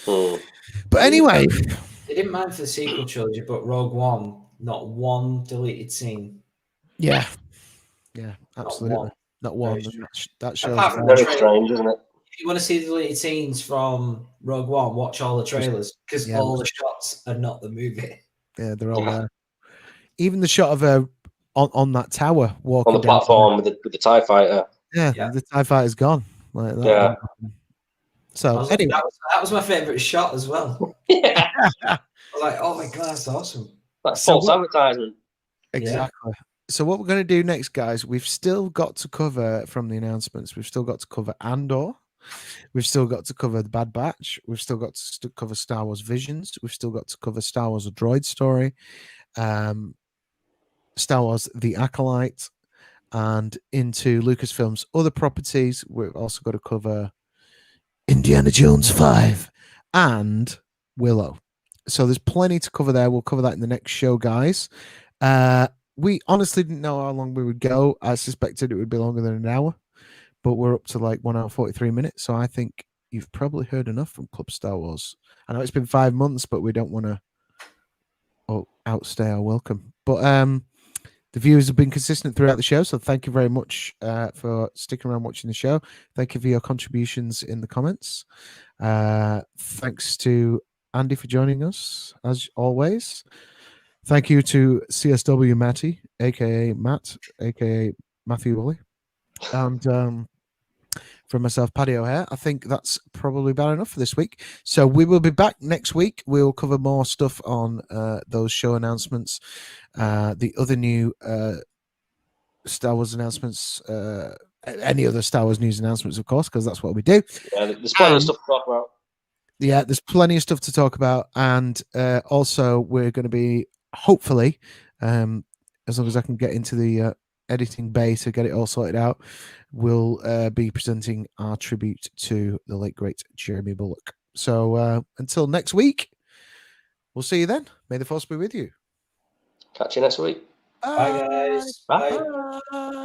But anyway, They didn't mind for the sequel trilogy, but Rogue One, not one deleted scene. Yeah, absolutely. Not one. Very That shows Apart from Very strange, isn't it? If you want to see the deleted scenes from Rogue One, watch all the trailers because all the shots are not the movie. Yeah, they're all there. Even the shot of her on that tower walking on the down platform with the TIE fighter. Yeah, the TIE fighter's gone. Like that. Yeah. So anyway, that was my favorite shot as well. Yeah. I was like, oh my god, that's awesome. That's false advertisement. Exactly. So what we're going to do next, guys, we've still got to cover from the announcements. We've still got to cover Andor. We've still got to cover the Bad Batch. We've still got to cover Star Wars Visions. We've still got to cover Star Wars: A Droid Story, Star Wars: The Acolyte, and into Lucasfilm's other properties. We've also got to cover Indiana Jones 5 and Willow. So there's plenty to cover there. We'll cover that in the next show, guys. We honestly didn't know how long we would go. I suspected it would be longer than an hour, but we're up to like 1 hour 43 minutes. So I think you've probably heard enough from Club Star Wars. I know it's been 5 months, but we don't want to outstay our welcome. But the viewers have been consistent throughout the show, so thank you very much for sticking around watching the show. Thank you for your contributions in the comments. Thanks to Andy for joining us, as always. Thank you to CSW Matty, a.k.a. Matt, a.k.a. Matthew Woolley. And from myself, Paddy O'Hare, I think that's probably about enough for this week. So we will be back next week. We'll cover more stuff on those show announcements, the other new Star Wars announcements, any other Star Wars news announcements, of course, because that's what we do. Yeah, there's plenty of stuff to talk about. Yeah, there's plenty of stuff to talk about. And also, we're going to be, hopefully, as long as I can get into the editing bay to get it all sorted out, we'll be presenting our tribute to the late, great Jeremy Bulloch. So until next week, we'll see you then. May the force be with you. Catch you next week. Bye, guys. Bye.